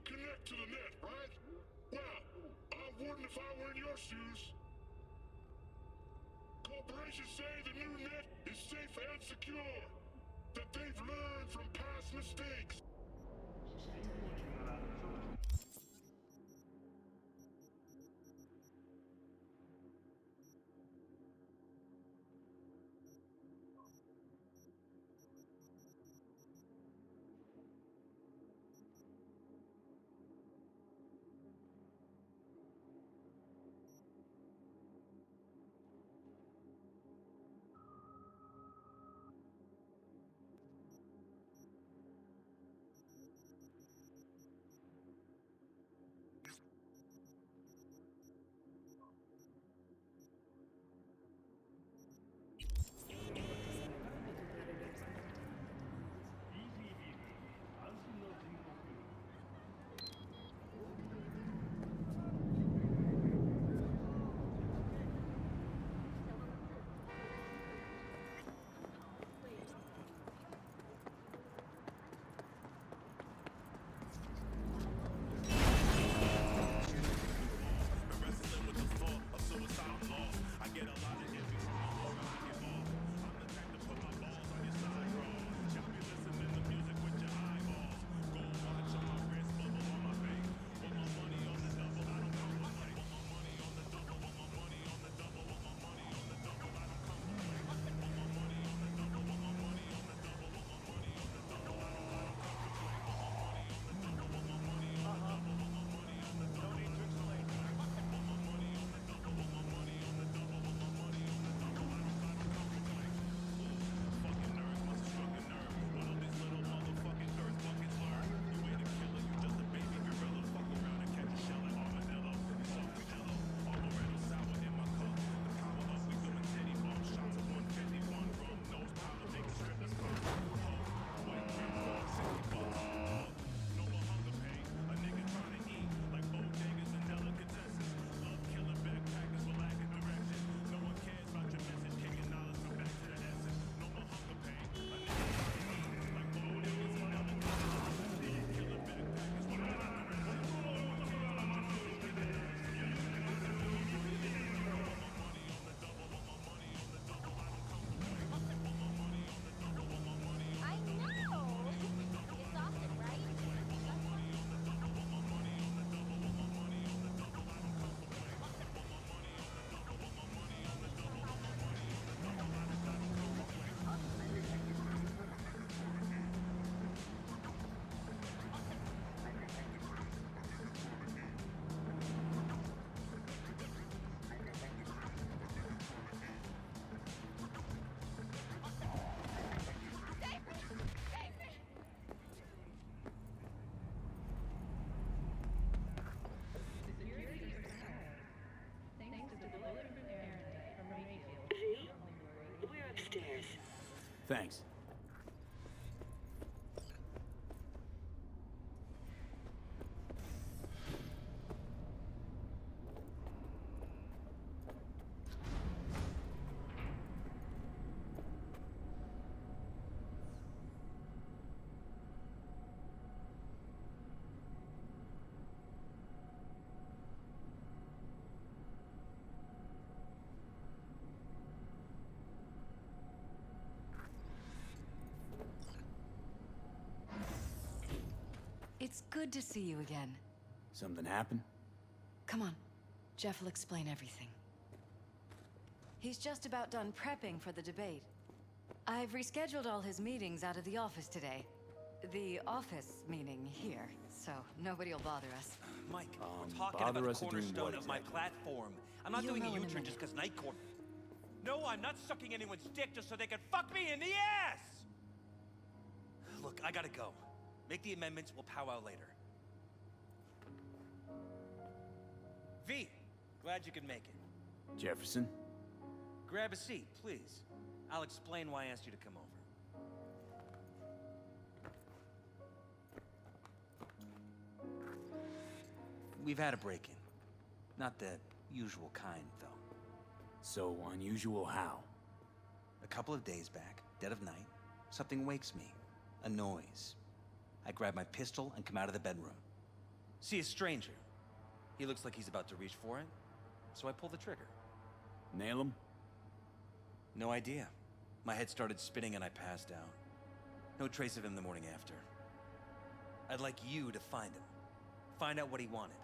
connect to the net, right? Well, I wouldn't if I were in your shoes. Corporations say the new net is safe and secure. That they've learned from past mistakes. Thanks. It's good to see you again. Something happened? Come on. Jeff will explain everything. He's just about done prepping for the debate. I've rescheduled all his meetings out of the office today. The office meaning here, so nobody will bother us. Mike, we're talking about the cornerstone of my platform. I'm not doing a U-turn just because Night Court... No, I'm not sucking anyone's dick just so they can fuck me in the ass! Look, I gotta go. Make the amendments, we'll powwow later. V, glad you could make it. Jefferson? Grab a seat, please. I'll explain why I asked you to come over. We've had a break-in. Not the usual kind, though. So unusual how? A couple of days back, dead of night, something wakes me. A noise. I grab my pistol and come out of the bedroom. See a stranger. He looks like he's about to reach for it, so I pull the trigger. Nail him? No idea. My head started spinning and I passed out. No trace of him the morning after. I'd like you to find him. Find out what he wanted.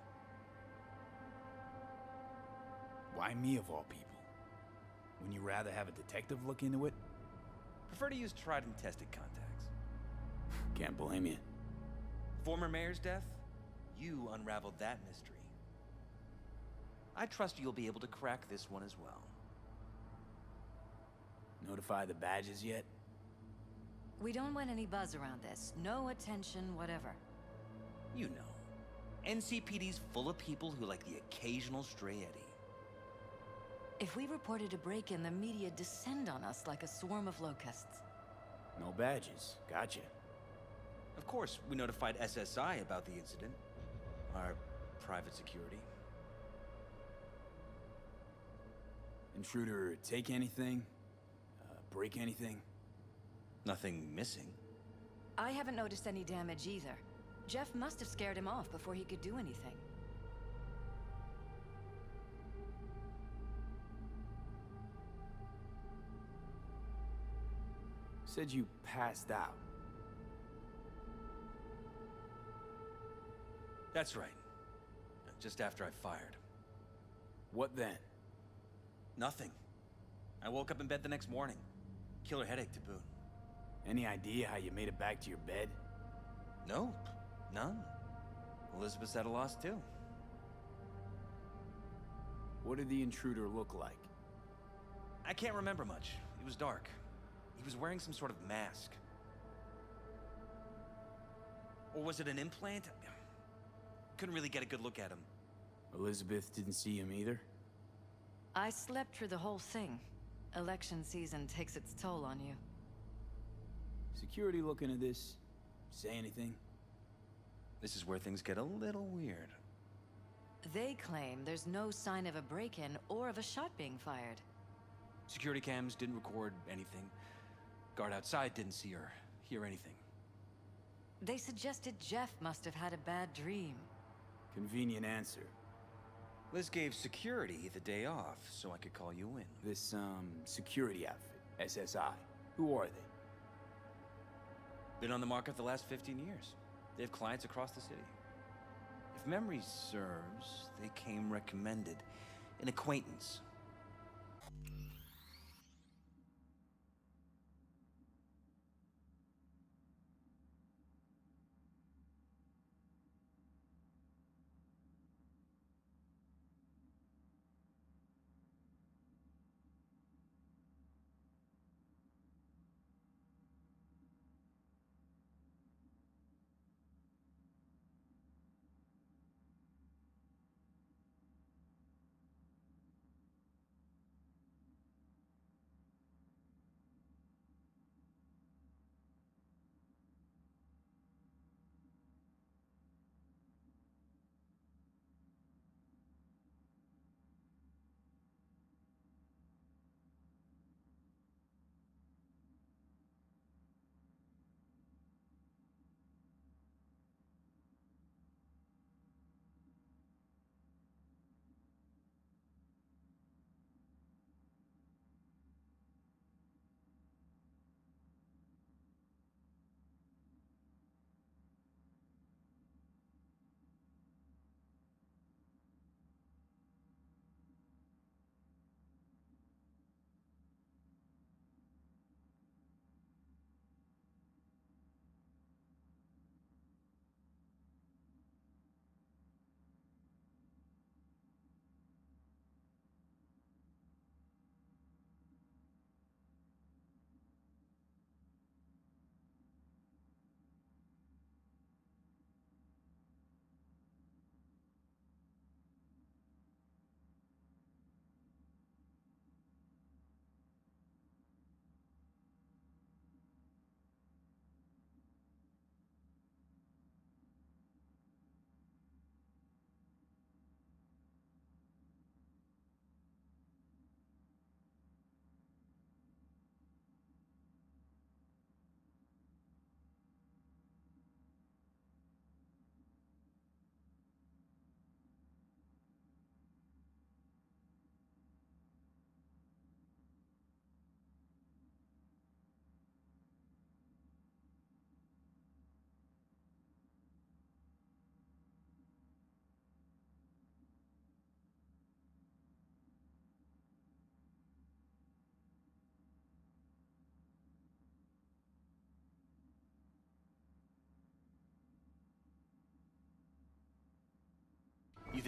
Why me of all people? Wouldn't you rather have a detective look into it? Prefer to use tried and tested contacts. Can't blame you. Former mayor's death? You unraveled that mystery. I trust you'll be able to crack this one as well. Notify the badges yet? We don't want any buzz around this. No attention, whatever. You know, NCPD's full of people who like the occasional stray eddy. If we reported a break-in, the media descend on us like a swarm of locusts. No badges. Gotcha. Of course, we notified SSI about the incident. Our private security. Intruder take anything? Break anything? Nothing missing. I haven't noticed any damage either. Jeff must have scared him off before he could do anything. Said you passed out. That's right. Just after I fired. What then? Nothing. I woke up in bed the next morning. Killer headache to boot. Any idea how you made it back to your bed? Nope. None. Elizabeth's at a loss too. What did the intruder look like? I can't remember much. It was dark. He was wearing some sort of mask. Or was it an implant? Couldn't really get a good look at him. Elizabeth didn't see him either? I slept through the whole thing. Election season takes its toll on you. Security looking at this? Say anything? This is where things get a little weird. They claim there's no sign of a break-in or of a shot being fired. Security cams didn't record anything. Guard outside didn't see or hear anything. They suggested Jeff must have had a bad dream. Convenient answer. Liz gave security the day off so I could call you in. This, security outfit, SSI. Who are they? Been on the market the last 15 years. They have clients across the city. If memory serves, they came recommended. An acquaintance.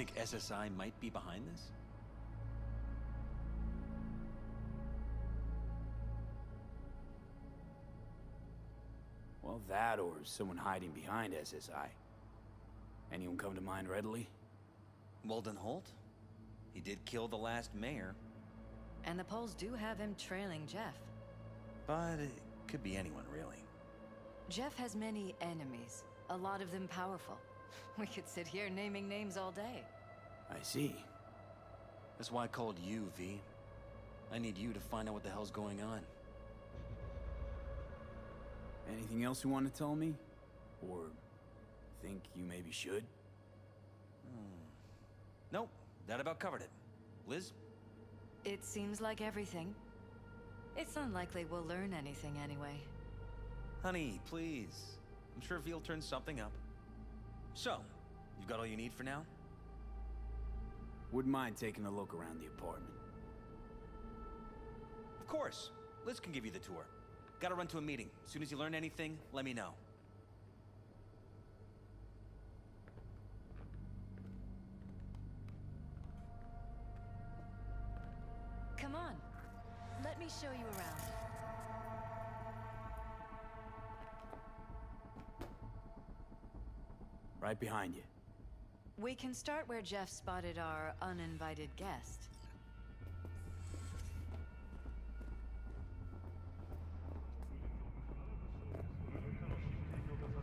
think SSI might be behind this? Well, that or someone hiding behind SSI. Anyone come to mind readily? Walden Holt? He did kill the last mayor. And the polls do have him trailing Jeff. But it could be anyone, really. Jeff has many enemies, a lot of them powerful. We could sit here naming names all day. I see. That's why I called you, V. I need you to find out what the hell's going on. Anything else you want to tell me? Or think you maybe should? Nope, that about covered it. Liz? It seems like everything. It's unlikely we'll learn anything anyway. Honey, please. I'm sure V'll turn something up. So, you've got all you need for now? Wouldn't mind taking a look around the apartment. Of course. Liz can give you the tour. Gotta run to a meeting. As soon as you learn anything, let me know. Come on. Let me show you around. Right behind you. We can start where Jeff spotted our uninvited guest.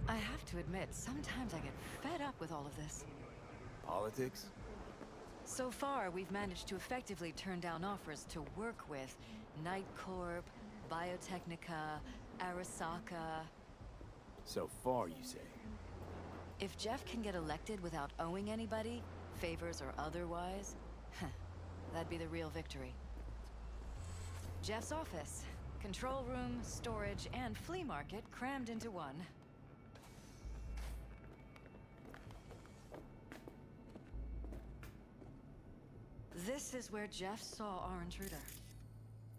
I have to admit, sometimes I get fed up with all of this. Politics? So far, we've managed to effectively turn down offers to work with Night Corp, Biotechnica, Arasaka. So far, you say? If Jeff can get elected without owing anybody, favors or otherwise, that'd be the real victory. Jeff's office, control room, storage, and flea market crammed into one. This is where Jeff saw our intruder.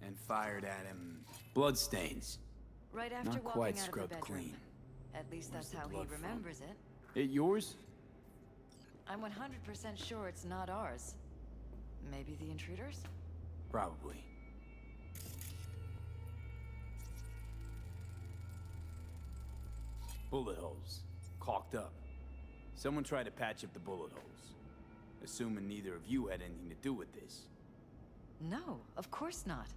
And fired at him. Bloodstains. Right after Not walking quite out of the scrubbed bedroom. clean. At least Where's that's the how he blood from? remembers it. It yours? I'm 100% sure it's not ours. Maybe the intruder's? Probably. Bullet holes. Caulked up. Someone tried to patch up the bullet holes. Assuming neither of you had anything to do with this. No, of course not.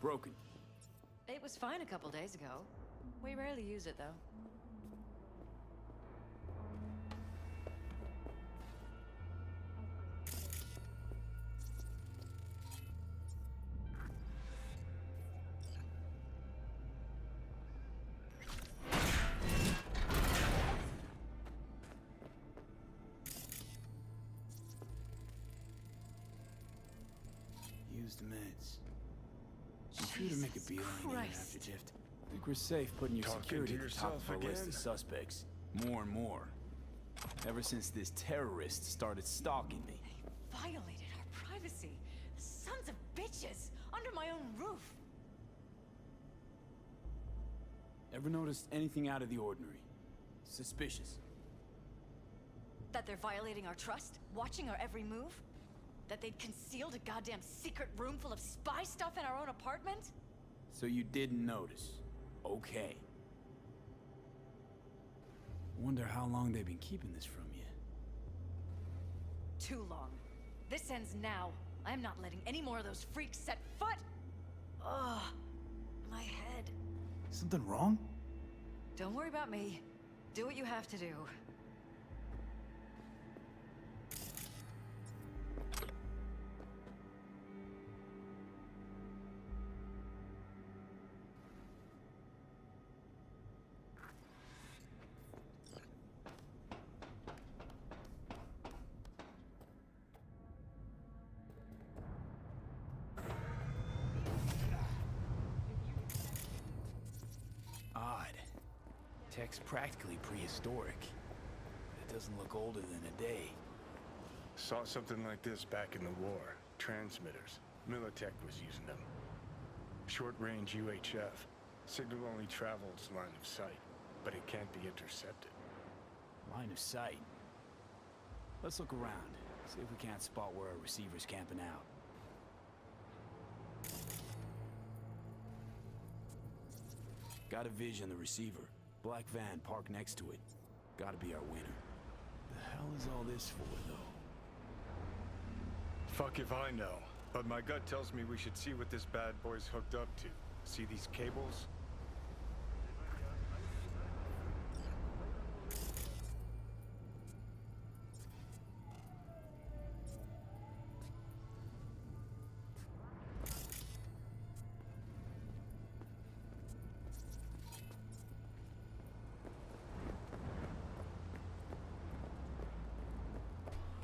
Broken. It was fine a couple days ago. We rarely use it, though. Used meds. Intruder make a beeline in Christ. after Jift. Think we're safe putting your Talking security to at the top of yourself our list again? of suspects. More and more. Ever since this terrorist started stalking me. Violated our privacy. Sons of bitches! Under my own roof! Ever noticed anything out of the ordinary? Suspicious? That they're violating our trust? Watching our every move? That they'd concealed a goddamn secret room full of spy stuff in our own apartment? So you didn't notice. Okay. Wonder how long they've been keeping this from you. Too long. This ends now. I'm not letting any more of those freaks set foot! Ugh. My head. Something wrong? Don't worry about me. Do what you have to do. Tech's practically prehistoric. It doesn't look older than a day. Saw something like this back in the war. Transmitters. Militech was using them. Short-range UHF. Signal only travels line of sight, but it can't be intercepted. Line of sight. Let's look around. See if we can't spot where our receiver's camping out. Got a vision of the receiver. Black van parked next to it. Gotta be our winner. The hell is all this for, though? Fuck if I know. But my gut tells me we should see what this bad boy's hooked up to. See these cables?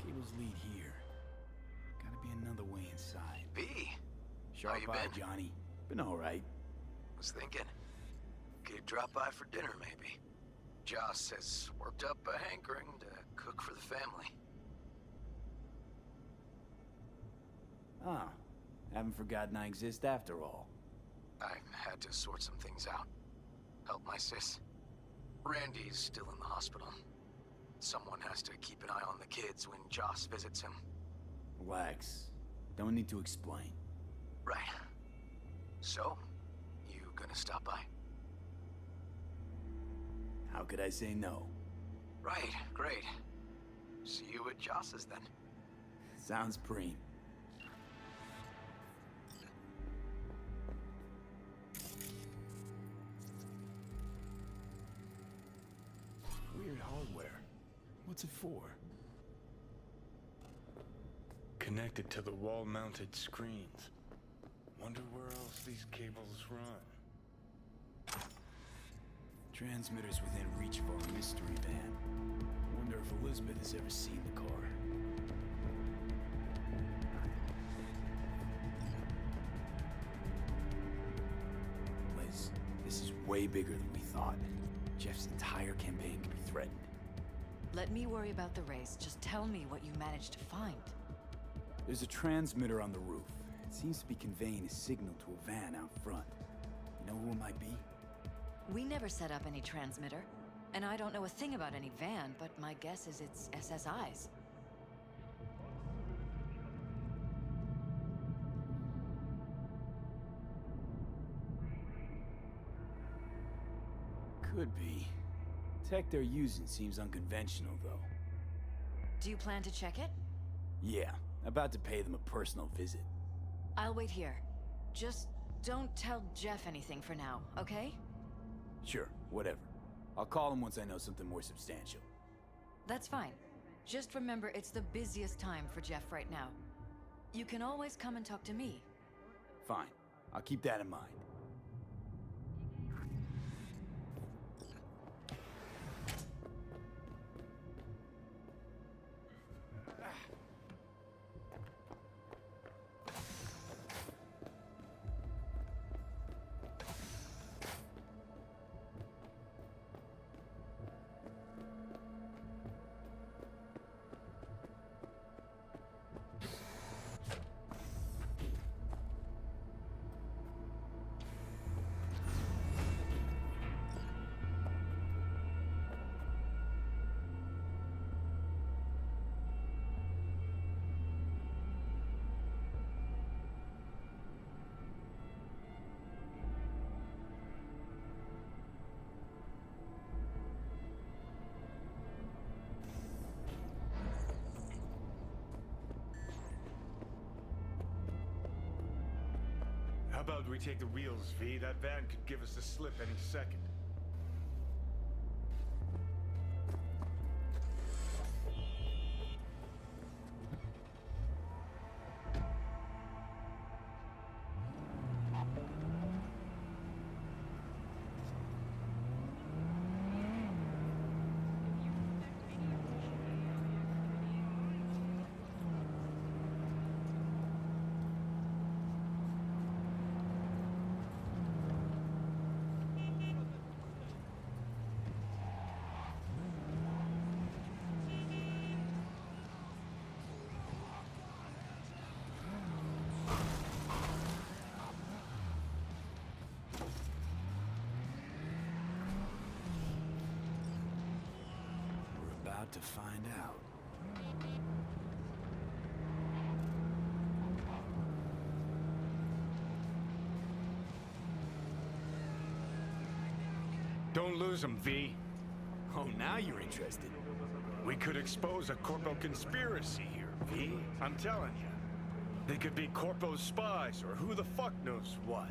Cables lead here. Gotta be another way inside. B, Sharp you eye, been? Johnny. Been all right. was thinking. Could drop by for dinner, maybe. Joss has worked up a hankering to cook for the family. Ah, haven't forgotten I exist after all. I had to sort some things out. Help my sis. Randy's still in the hospital. Someone has to keep an eye on the kids when Joss visits him. Relax. Don't need to explain. Right. So, you gonna stop by? How could I say no? Right, great. See you at Joss's then. Sounds preem. Weird hardware. What's it for? Connected to the wall-mounted screens. Wonder where else these cables run. Transmitters within reach of our mystery van. Wonder if Elizabeth has ever seen the car. Liz, this is way bigger than we thought. Jeff's entire campaign could be threatened. Let me worry about the race. Just tell me what you managed to find. There's a transmitter on the roof. It seems to be conveying a signal to a van out front. You know who it might be? We never set up any transmitter. And I don't know a thing about any van, but my guess is it's SSI's. Could be. Tech they're using seems unconventional, though. Do you plan to check it? Yeah, about to pay them a personal visit. I'll wait here. Just don't tell Jeff anything for now, okay? Sure, whatever. I'll call him once I know something more substantial. That's fine. Just remember it's the busiest time for Jeff right now. You can always come and talk to me. Fine. I'll keep that in mind. How about we take the wheels, V? That van could give us the slip any second. about to find out. Don't lose him, V. Oh, now you're interested. We could expose a Corpo conspiracy here, V. I'm telling you. They could be Corpo's spies, or who the fuck knows what.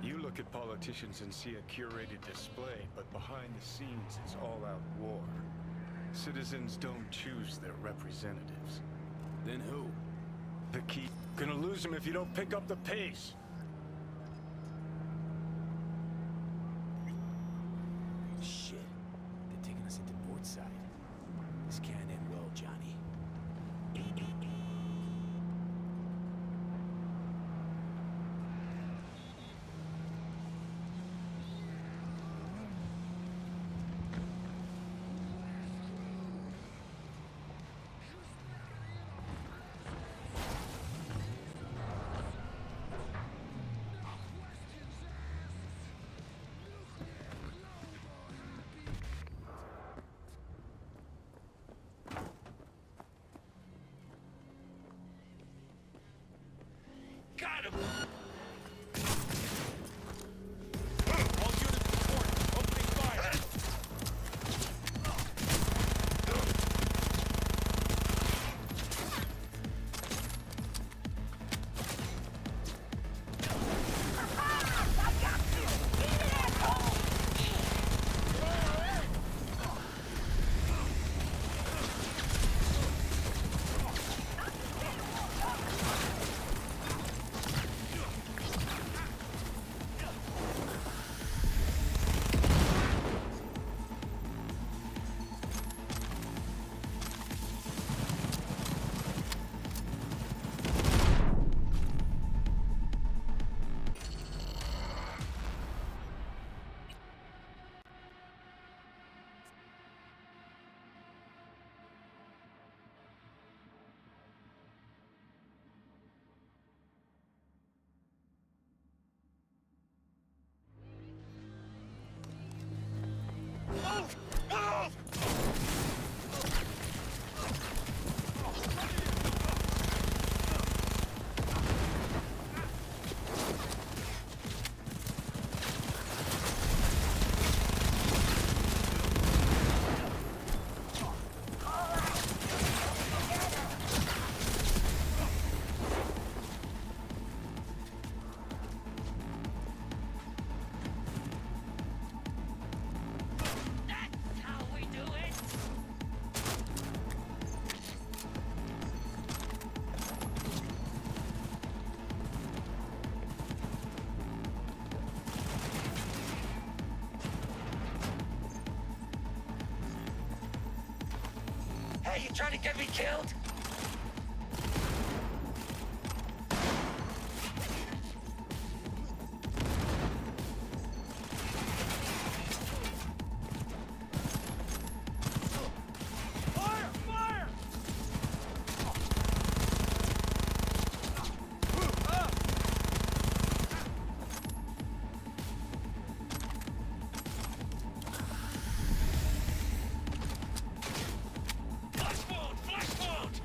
You look at politicians and see a curated display, but behind the scenes it's all-out war. Citizens don't choose their representatives. Then who? The key. Gonna lose them if you don't pick up the pace. Shit. They're taking us into Northside. This can't end well, Johnny. Got him! All units report. Opening fire. Hey, you trying to get me killed? Fire! Fire! Flash wound! Flash wound!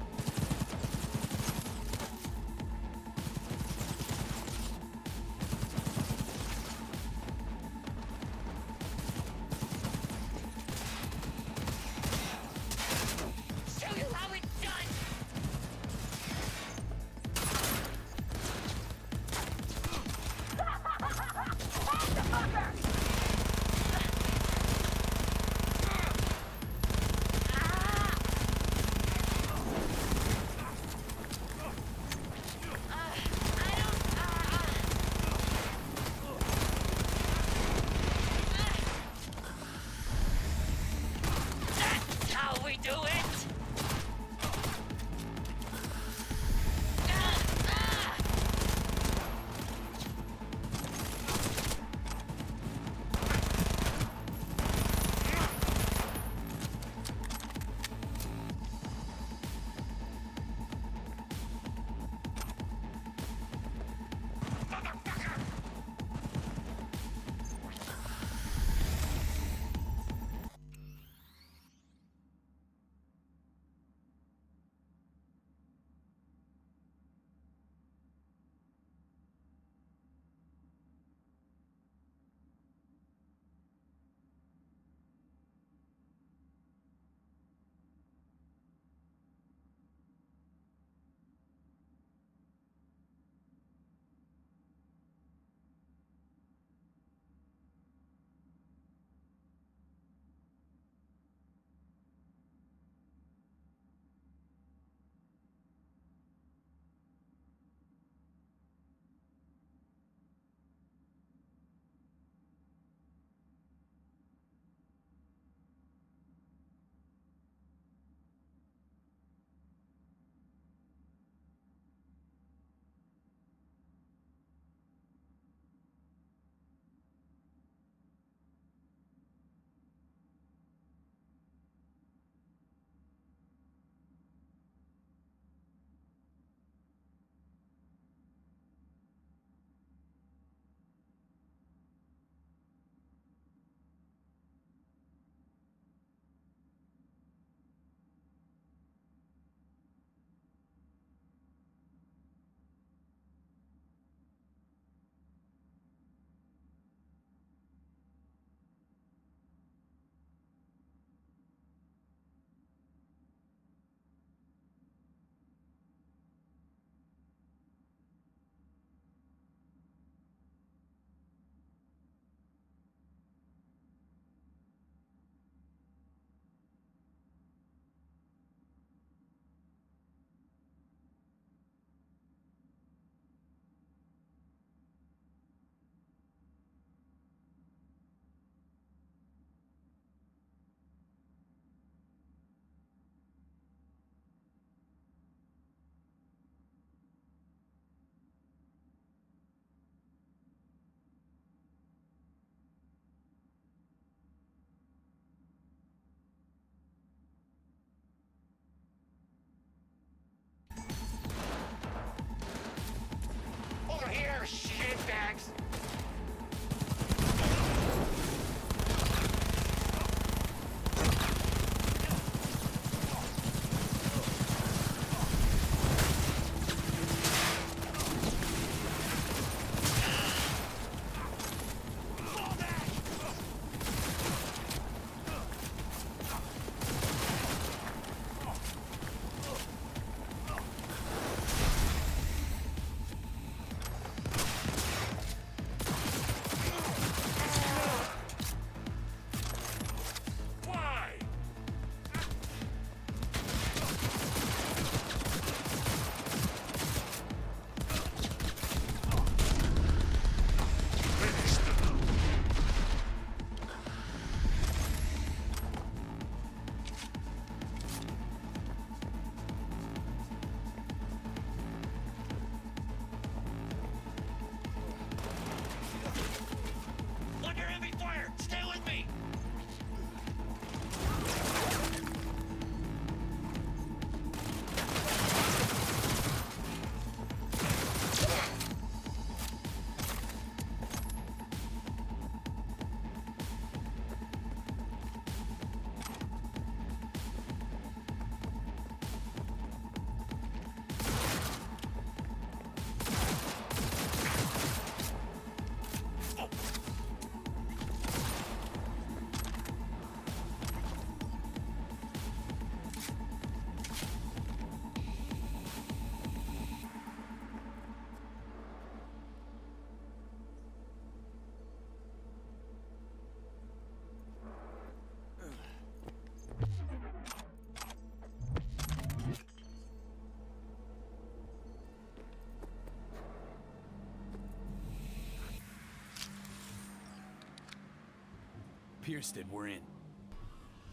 Piersted, we're in.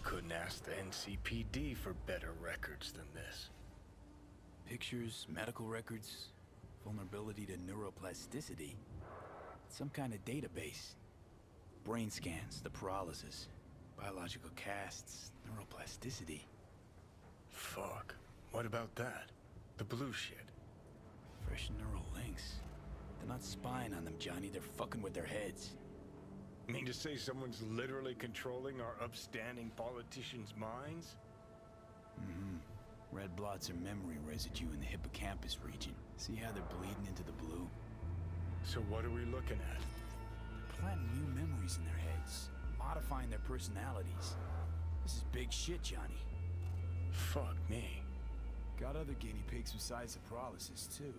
Couldn't ask the NCPD for better records than this. Pictures, medical records, vulnerability to neuroplasticity. Some kind of database. Brain scans, the paralysis, biological casts, neuroplasticity. Fuck. What about that? The blue shit. Fresh neural links. They're not spying on them, Johnny. They're fucking with their heads. Mean to say someone's literally controlling our upstanding politicians' minds? Mm-hmm. Red blots are memory residue in the hippocampus region. See how they're bleeding into the blue? So what are we looking at? They're planting new memories in their heads, modifying their personalities. This is big shit, Johnny. Fuck me. Got other guinea pigs besides the paralysis, too.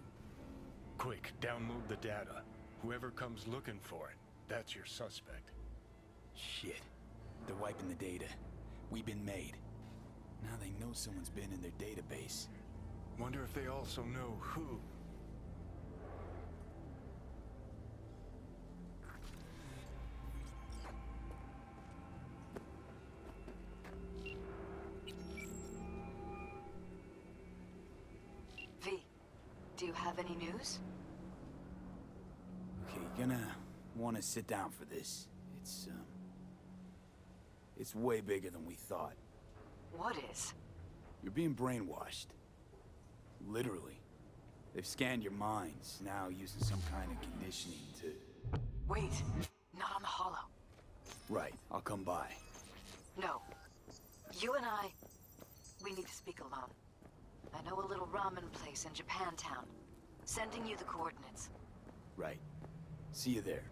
Quick, download the data. Whoever comes looking for it, that's your suspect. Shit. They're wiping the data. We've been made. Now they know someone's been in their database. Wonder if they also know who. V, do you have any news? Okay, you're gonna want to sit down for this. It's way bigger than we thought. What is? You're being brainwashed. Literally. They've scanned your minds, now using some kind of conditioning to... Wait, not on the hollow. Right, I'll come by. No. You and I, we need to speak alone. I know a little ramen place in Japantown. Sending you the coordinates. Right. See you there.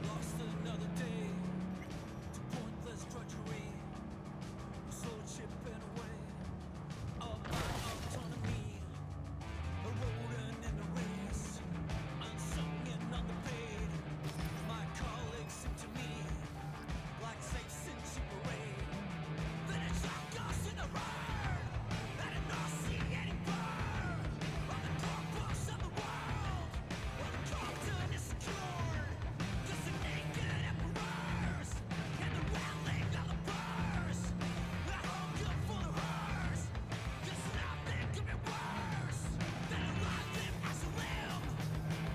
Lost another day to pointless drudgery, soul chipping away of my autonomy, a rodent in the race, unsung and underpaid. My colleagues seem to me like saints in cheap parade. Then it shot us in the road, and a nauseating burn on the corpus of the world, where the carton is secured. Just a naked emperors, and the rattling of the bars. I hunger for the hers, 'cause nothing could be worse than a life as a limb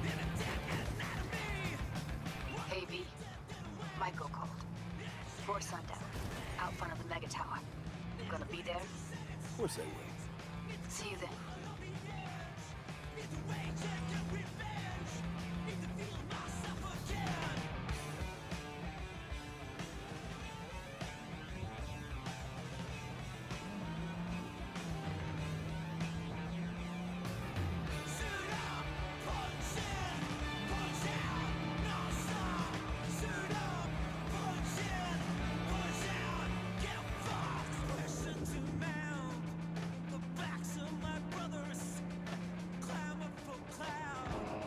in a dead anatomy. Hey, V. Michael called. Before sundown, out front of the mega tower. Gonna be there? Of course I will. See you then. Need to rage and get revenge. Need to feel myself again. Suit up, punch in, punch out, non-stop. Suit up, punch in, punch out, get fucked. Question to mount the backs of my brothers, clamor for clout.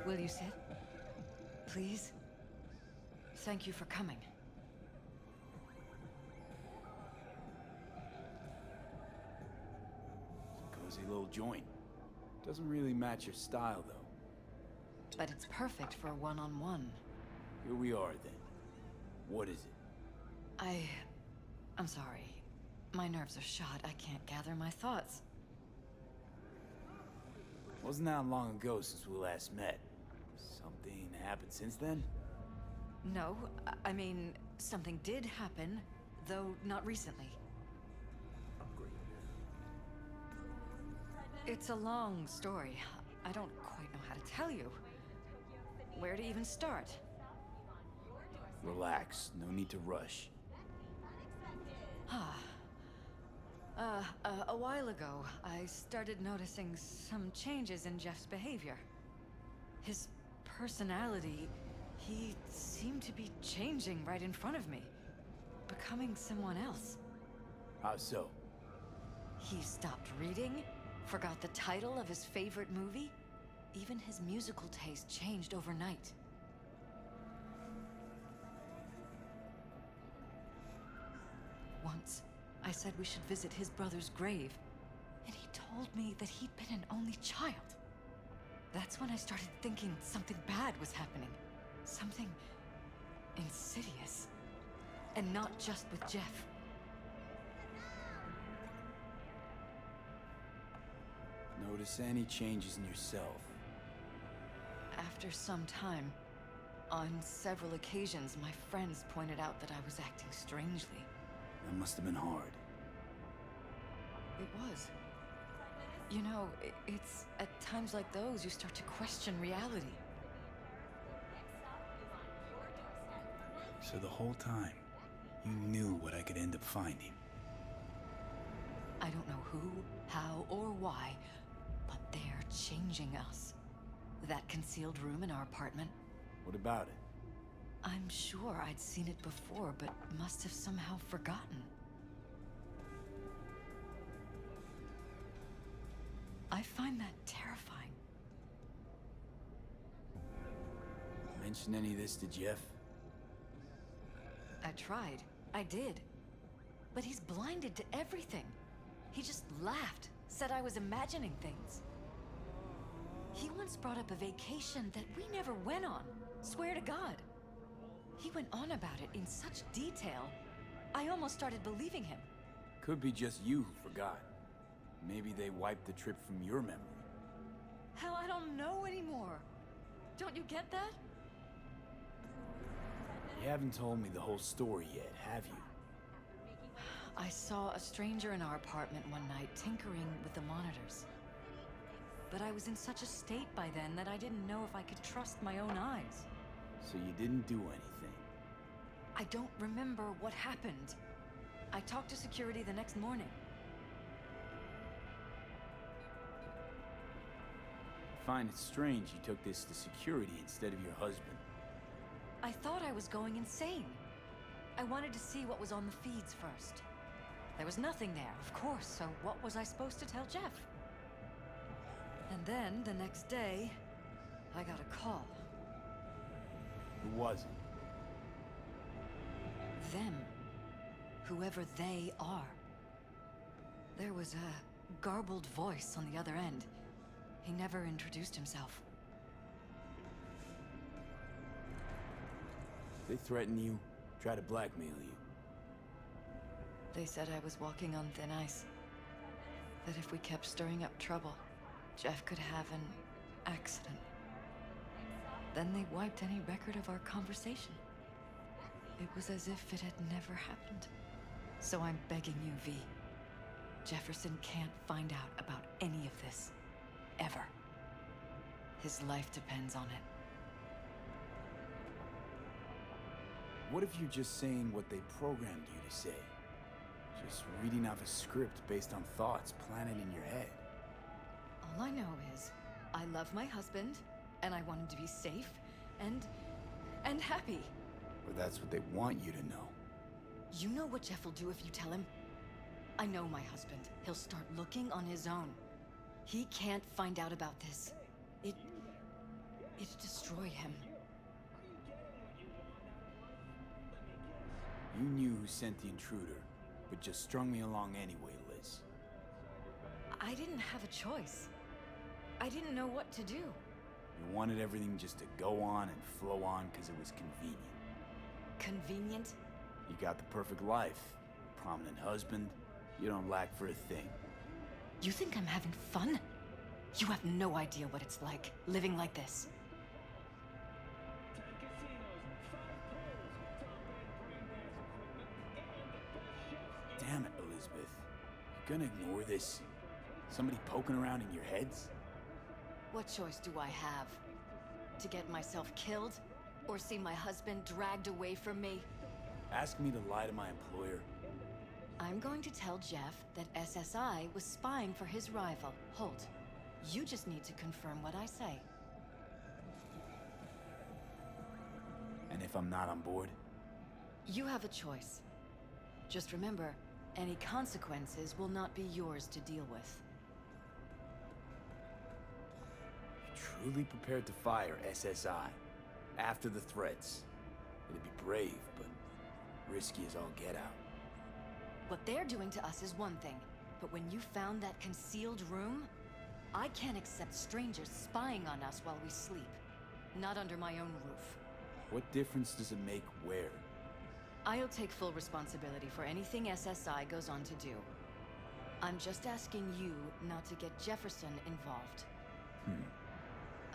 Will you sit? Please? Thank you for coming. Cozy little joint. Doesn't really match your style, though. But it's perfect for a one-on-one. Here we are, then. What is it? I'm sorry. My nerves are shot. I can't gather my thoughts. Wasn't that long ago since we last met? Something happened since then? No, I mean, something did happen, though not recently. It's a long story. I don't quite know how to tell you. Where to even start? Relax. No need to rush. A while ago, I started noticing some changes in Jeff's behavior. His personality, he seemed to be changing right in front of me. Becoming someone else. How so? He stopped reading, forgot the title of his favorite movie. Even his musical taste changed overnight. Once, I said we should visit his brother's grave, and he told me that he'd been an only child. That's when I started thinking something bad was happening. Something insidious. And not just with Jeff. Notice any changes in yourself? After some time, on several occasions, my friends pointed out that I was acting strangely. That must have been hard. It was. You know, it's at times like those you start to question reality. So the whole time, you knew what I could end up finding. I don't know who, how, or why, but they're changing us. That concealed room in our apartment. What about it? I'm sure I'd seen it before, but must have somehow forgotten. I find that terrifying. Mention any of this to Jeff? I tried. I did. But he's blinded to everything. He just laughed, said I was imagining things. He once brought up a vacation that we never went on. Swear to God. He went on about it in such detail, I almost started believing him. Could be just you who forgot. Maybe they wiped the trip from your memory. Hell, I don't know anymore. Don't you get that? You haven't told me the whole story yet, have you? I saw a stranger in our apartment one night tinkering with the monitors. But I was in such a state by then that I didn't know if I could trust my own eyes. So you didn't do anything? I don't remember what happened. I talked to security the next morning. I find it strange you took this to security instead of your husband. I thought I was going insane. I wanted to see what was on the feeds first. There was nothing there, of course, so what was I supposed to tell Jeff? And then, the next day, I got a call. Who was it? Them. Whoever they are. There was a garbled voice on the other end. He never introduced himself. They threaten you, try to blackmail you. They said I was walking on thin ice. That if we kept stirring up trouble, Jeff could have an accident. Then they wiped any record of our conversation. It was as if it had never happened. So I'm begging you, V. Jefferson can't find out about any of this. Ever. His life depends on it. What if you're just saying what they programmed you to say? Just reading off a script based on thoughts planted in your head. All I know is, I love my husband, and I want him to be safe, and happy. Or that's what they want you to know. You know what Jeff will do if you tell him? I know my husband. He'll start looking on his own. He can't find out about this. It destroyed him. You knew who sent the intruder, but just strung me along anyway, Liz. I didn't have a choice. I didn't know what to do. You wanted everything just to go on and flow on because it was convenient. Convenient? You got the perfect life. Prominent husband. You don't lack for a thing. You think I'm having fun? You have no idea what it's like, living like this. Damn it, Elizabeth. You gonna ignore this? Somebody poking around in your heads? What choice do I have? To get myself killed? Or see my husband dragged away from me? Ask me to lie to my employer. I'm going to tell Jeff that SSI was spying for his rival, Holt. You just need to confirm what I say. And if I'm not on board? You have a choice. Just remember, any consequences will not be yours to deal with. You're truly prepared to fire SSI after the threats. It'd be brave, but risky as all get out. What they're doing to us is one thing, but when you found that concealed room, I can't accept strangers spying on us while we sleep. Not under my own roof. What difference does it make where? I'll take full responsibility for anything SSI goes on to do. I'm just asking you not to get Jefferson involved.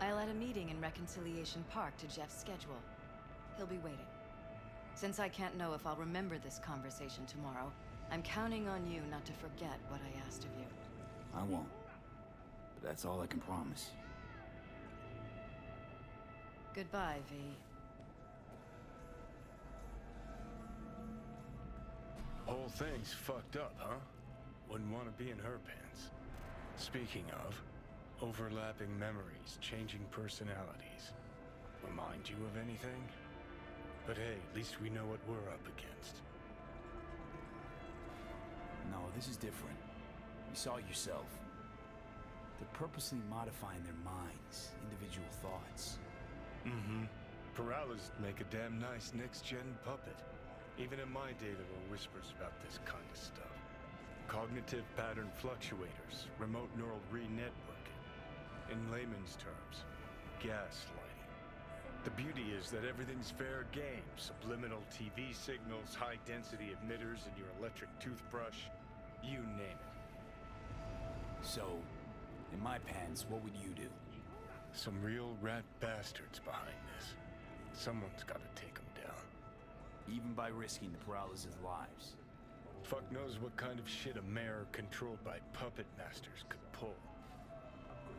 I'll add a meeting in Reconciliation Park to Jeff's schedule. He'll be waiting. Since I can't know if I'll remember this conversation tomorrow, I'm counting on you not to forget what I asked of you. I won't. But that's all I can promise. Goodbye, V. Whole thing's fucked up, huh? Wouldn't want to be in her pants. Speaking of, overlapping memories, changing personalities. Remind you of anything? But hey, at least we know what we're up against. No, this is different. You saw it yourself. They're purposely modifying their minds, individual thoughts. Peralez make a damn nice next-gen puppet. Even in my day, there were whispers about this kind of stuff. Cognitive pattern fluctuators, remote neural re-networking. In layman's terms, gaslighting. The beauty is that everything's fair game. Subliminal TV signals, high-density emitters in your electric toothbrush. You name it. So, in my pants, what would you do? Some real rat bastards behind this. Someone's gotta take them down. Even by risking the Peralez's lives. Fuck knows what kind of shit a mayor controlled by puppet masters could pull.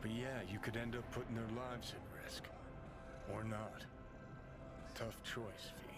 But yeah, you could end up putting their lives at risk. Or not. Tough choice, V.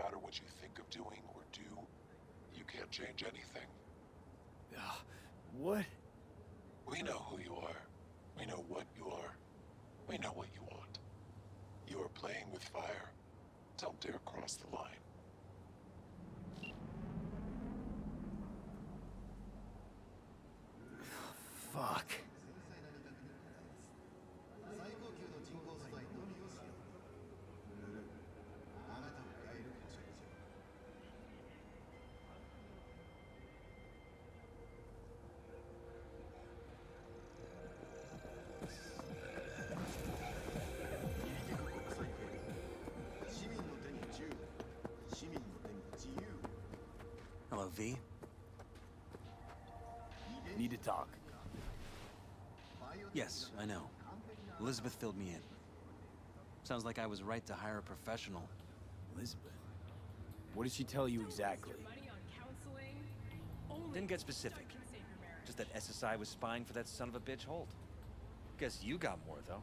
matter what you think of doing or do, you can't change anything. What? We know who you are. We know what you are. We know what you want. You are playing with fire. Don't dare cross the line. Fuck. Hello, V. Need to talk. Yes, I know. Elizabeth filled me in. Sounds like I was right to hire a professional. Elizabeth? What did she tell you exactly? Didn't get specific. Just that SSI was spying for that son of a bitch Holt. Guess you got more, though.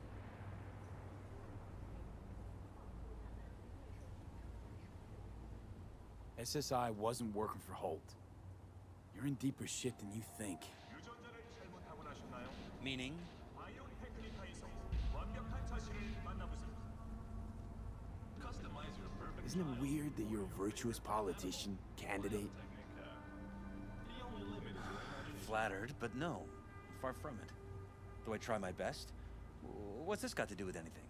SSI wasn't working for Holt. You're in deeper shit than you think. Meaning? Isn't it weird that you're a virtuous politician, candidate? Flattered, but no. Far from it. Do I try my best? What's this got to do with anything?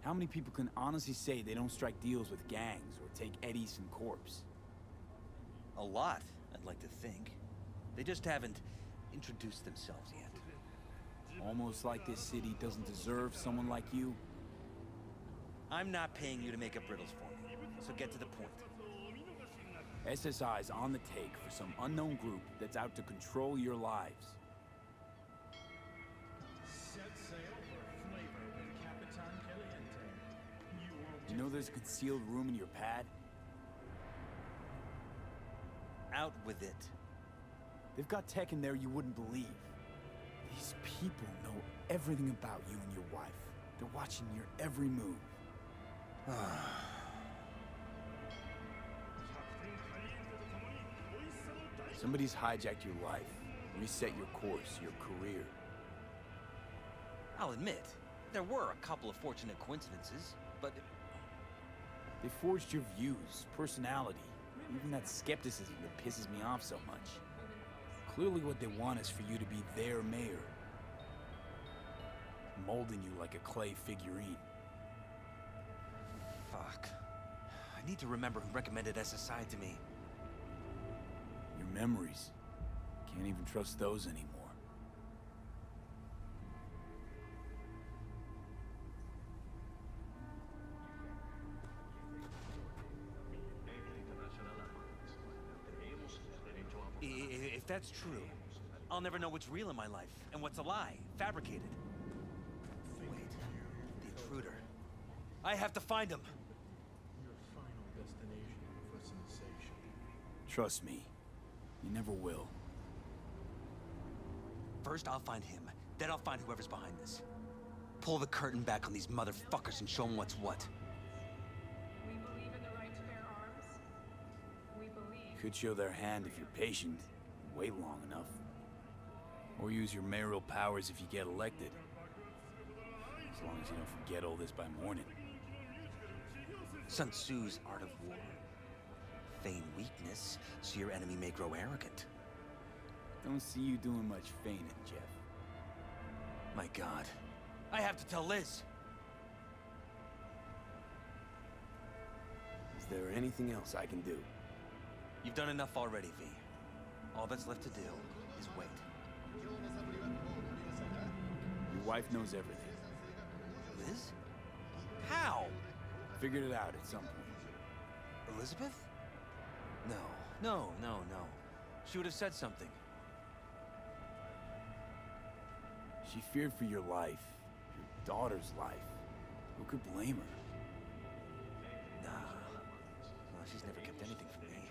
How many people can honestly say they don't strike deals with gangs or take eddies from corpse? A lot, I'd like to think. They just haven't introduced themselves yet. Almost like this city doesn't deserve someone like you. I'm not paying you to make up riddles for me, so get to the point. SSI's on the take for some unknown group that's out to control your lives. You know there's a concealed room in your pad? Out with it. They've got tech in there you wouldn't believe. These people know everything about you and your wife. They're watching your every move. Somebody's hijacked your life, reset your course, your career. I'll admit, there were a couple of fortunate coincidences, but... They forged your views, personality, even that skepticism that pisses me off so much. Clearly what they want is for you to be their mayor. Molding you like a clay figurine. Fuck. I need to remember who recommended SSI to me. Your memories. Can't even trust those anymore. If that's true, I'll never know what's real in my life and what's a lie, fabricated. Wait, the intruder. I have to find him. Your final destination for sensation. Trust me, you never will. First, I'll find him. Then I'll find whoever's behind this. Pull the curtain back on these motherfuckers and show them what's what. We believe in the right to bear arms. We believe... Could show their hand if you're patient and wait long enough. Or use your mayoral powers if you get elected. As long as you don't forget all this by morning. Sun Tzu's art of war. Feign weakness, so your enemy may grow arrogant. Don't see you doing much feigning, Jeff. My God. I have to tell Liz! Is there anything else I can do? You've done enough already, V. All that's left to do is wait. Your wife knows everything. Liz? How? Figured it out at some point. Elizabeth? No. She would have said something. She feared for your life, your daughter's life. Who could blame her? Nah. Well, she's never kept anything from me.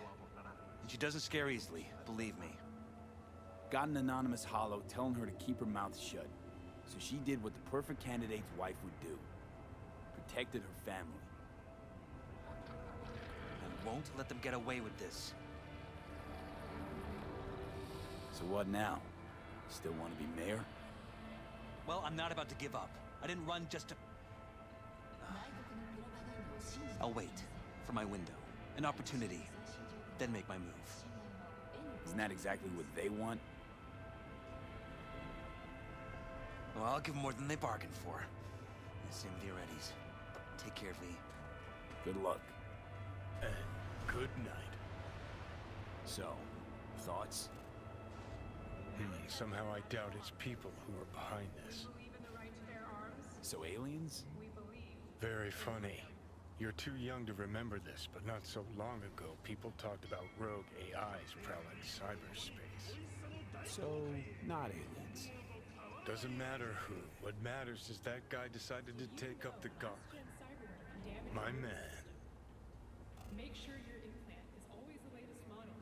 And she doesn't scare easily, believe me. Got an anonymous hollow telling her to keep her mouth shut. So she did what the perfect candidate's wife would do. Protected her family. won't let them get away with this. So what now? Still want to be mayor? Well, I'm not about to give up. I didn't run just to... I'll wait for my window, an opportunity, then make my move. Isn't that exactly what they want? Well, I'll give them more than they bargained for. Same with your Eddies. Take care, V. Good luck. And good night. So, thoughts? Somehow I doubt it's people who are behind this. Believe in the right to bear arms? So aliens? We believe. Very funny. You're too young to remember this, but not so long ago, people talked about rogue AIs prowling cyberspace. So, not aliens. Doesn't matter who. What matters is that guy decided to take up the gauntlet. My man. Make sure your implant is always the latest model.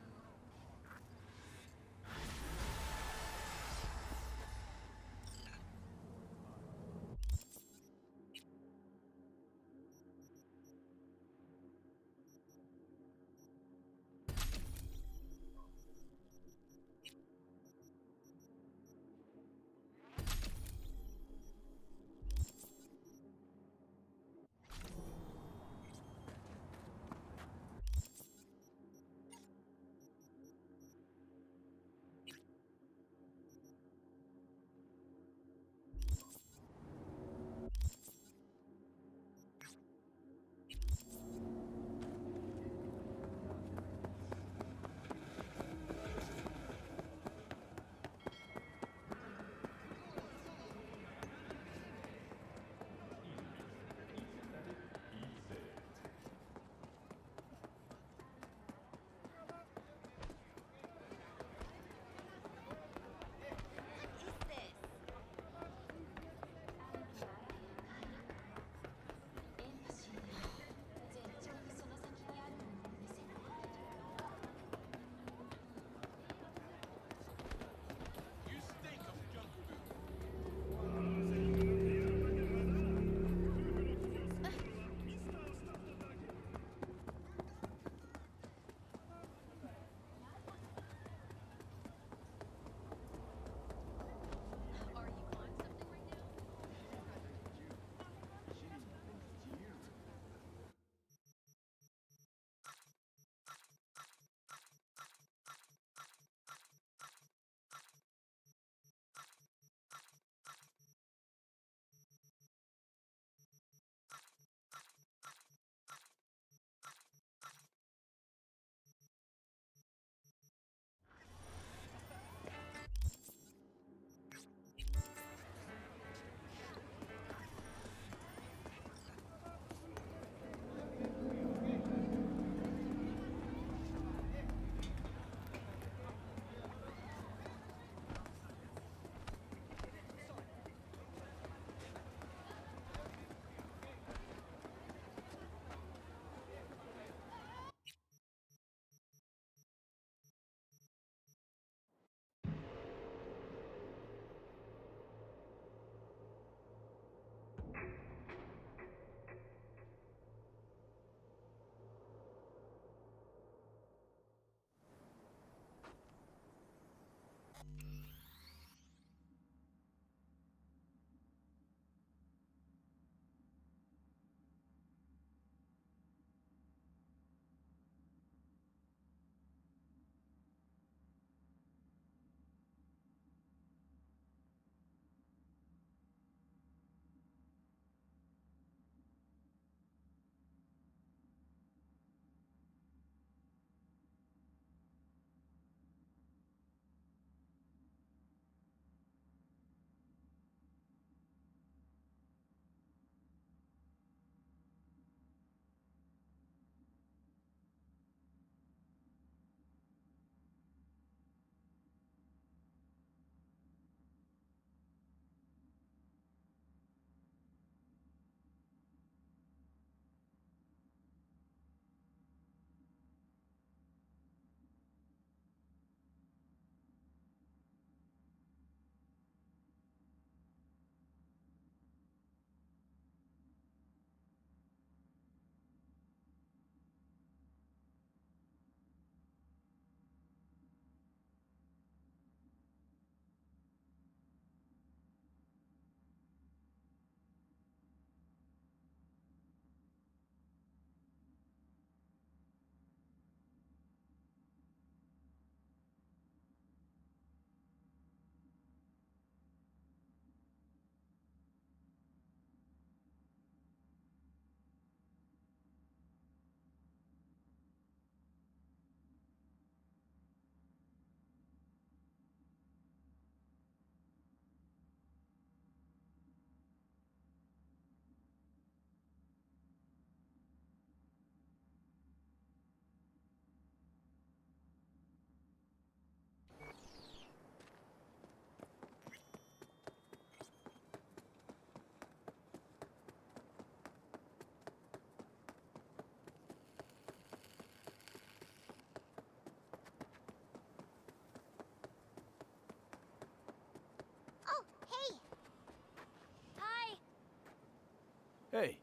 Hey,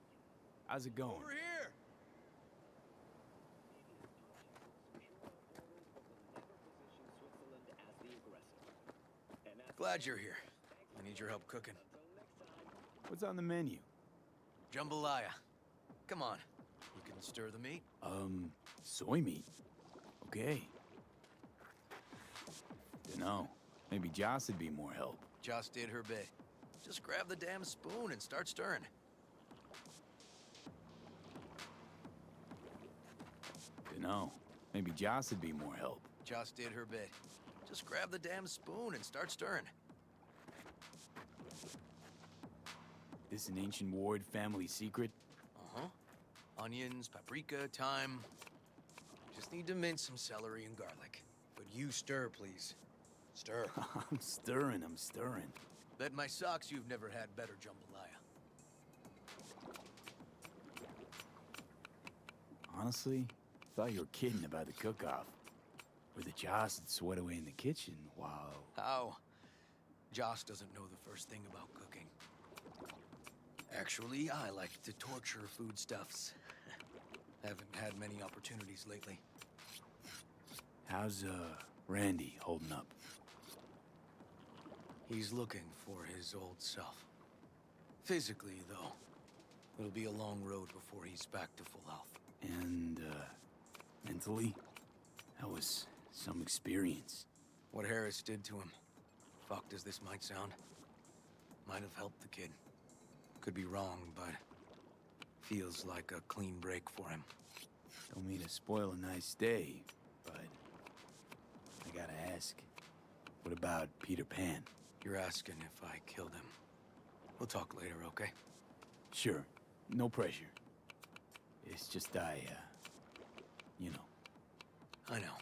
how's it going? Over here! Glad you're here. I need your help cooking. What's on the menu? Jambalaya. Come on. You can stir the meat? Soy meat. Okay. Dunno. Maybe Joss would be more help. Joss did her bit. Just grab the damn spoon and start stirring. Dunno. Maybe Joss would be more help. Joss did her bit. Just grab the damn spoon and start stirring. This an ancient Ward family secret? Uh-huh. Onions, paprika, thyme. Just need to mince some celery and garlic. But you stir, please. Stir. I'm stirring. Bet my socks you've never had better jambalaya. Honestly, thought you were kidding about the cook-off. Where the Joss would sweat away in the kitchen while... How? Joss doesn't know the first thing about cooking. Actually, I like to torture foodstuffs. Haven't had many opportunities lately. How's, Randy holding up? He's looking for his old self. Physically, though, it'll be a long road before he's back to full health. And, mentally? That was some experience. What Harris did to him, fucked as this might sound, might have helped the kid. Could be wrong, but feels like a clean break for him. Don't mean to spoil a nice day, but I gotta ask. What about Peter Pan? You're asking if I killed him. We'll talk later, okay? Sure. No pressure. It's just you know. I know.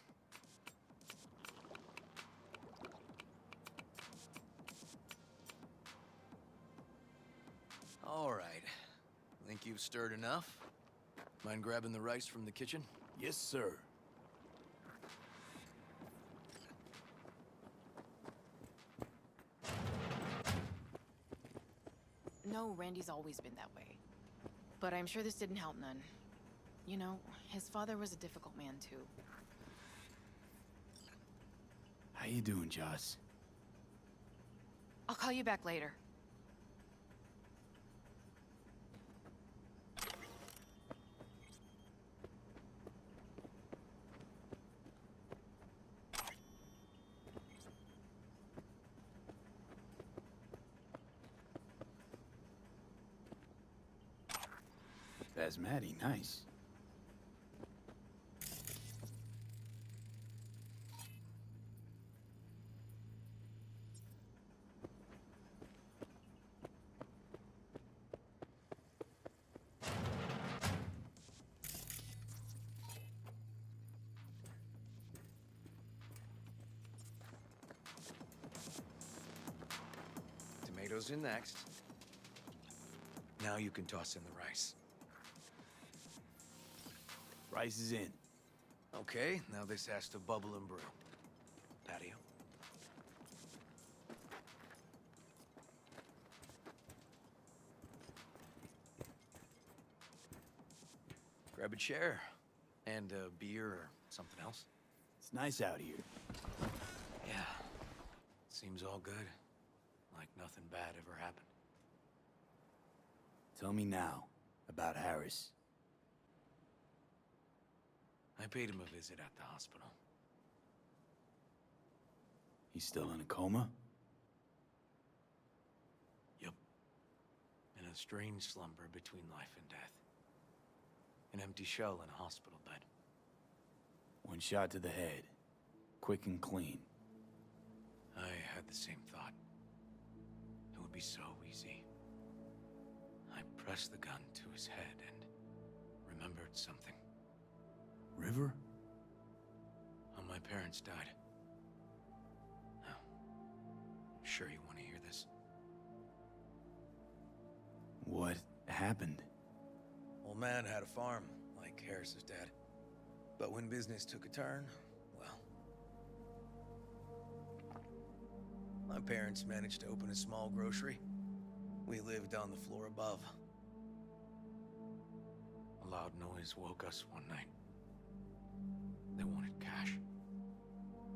All right. Think you've stirred enough? Mind grabbing the rice from the kitchen? Yes, sir. No, Randy's always been that way. But I'm sure this didn't help none. You know, his father was a difficult man, too. How you doing, Joss? I'll call you back later. Basmati, nice. Tomatoes in next. Now you can toss in the rice. Rice is in. Okay, now this has to bubble and brew. Patio. Grab a chair. And a beer or something else. It's nice out here. Yeah. Seems all good. Like nothing bad ever happened. Tell me now about Harris. I paid him a visit at the hospital. He's still in a coma? Yep. In a strange slumber between life and death. An empty shell in a hospital bed. One shot to the head. Quick and clean. I had the same thought. It would be so easy. I pressed the gun to his head and remembered something. River? How my parents died. Now, sure you want to hear this? What happened? Old man had a farm, like Harris's dad. But when business took a turn, well... My parents managed to open a small grocery. We lived on the floor above. A loud noise woke us one night. They wanted cash.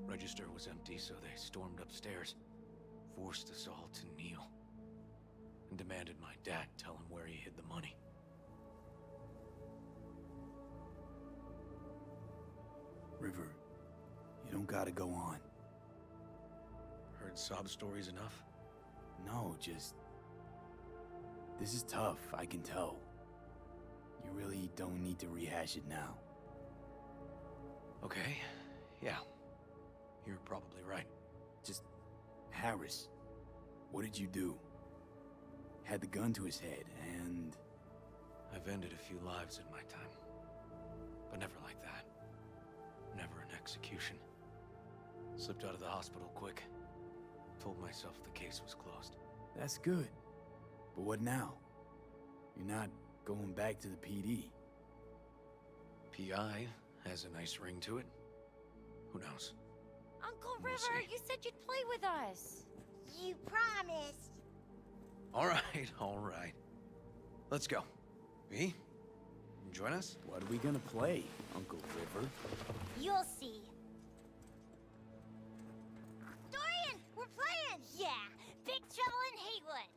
Register was empty, so they stormed upstairs, forced us all to kneel, and demanded my dad tell him where he hid the money. River, you don't gotta go on. Heard sob stories enough? No, just... This is tough, I can tell. You really don't need to rehash it now. Okay, yeah. You're probably right. Just... Harris, what did you do? Had the gun to his head, and... I've ended a few lives in my time. But never like that. Never an execution. Slipped out of the hospital quick. Told myself the case was closed. That's good. But what now? You're not going back to the PD. PI has a nice ring to it. Who knows? Uncle We'll River, see. you said you'd play with us. You promised. All right. Let's go. V, join us? What are we gonna play, Uncle River? You'll see. Dorian, we're playing! Yeah, Big Trouble in Haywood.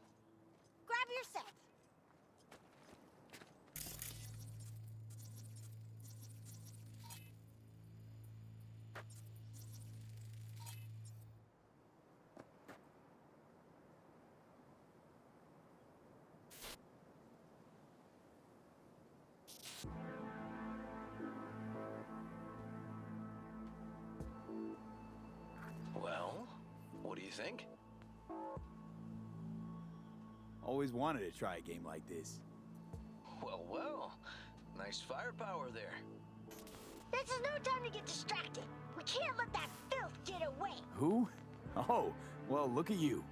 Grab your set. Well, what do you think? Always wanted to try a game like this. Well. Nice firepower there. This is no time to get distracted. We can't let that filth get away. Who? Oh, well, look at you.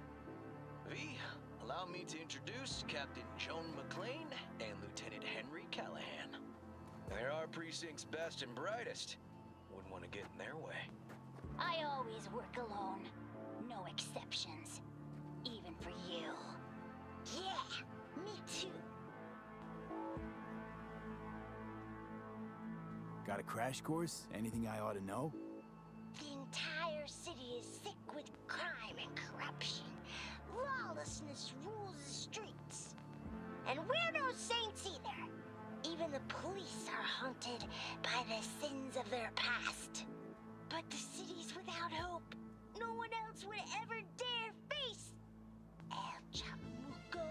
V, allow me to introduce Captain Joan McClane and Lieutenant Henry Callahan. They're our precinct's best and brightest. Wouldn't want to get in their way. I always work alone. No exceptions. Even for you. Yeah, me too. Got a crash course? Anything I ought to know? The entire city is sick with crime and corruption. Lawlessness rules the streets. And we're no saints either. Even the police are haunted by the sins of their past. But the city's without hope. No one else would ever dare face El Chamuco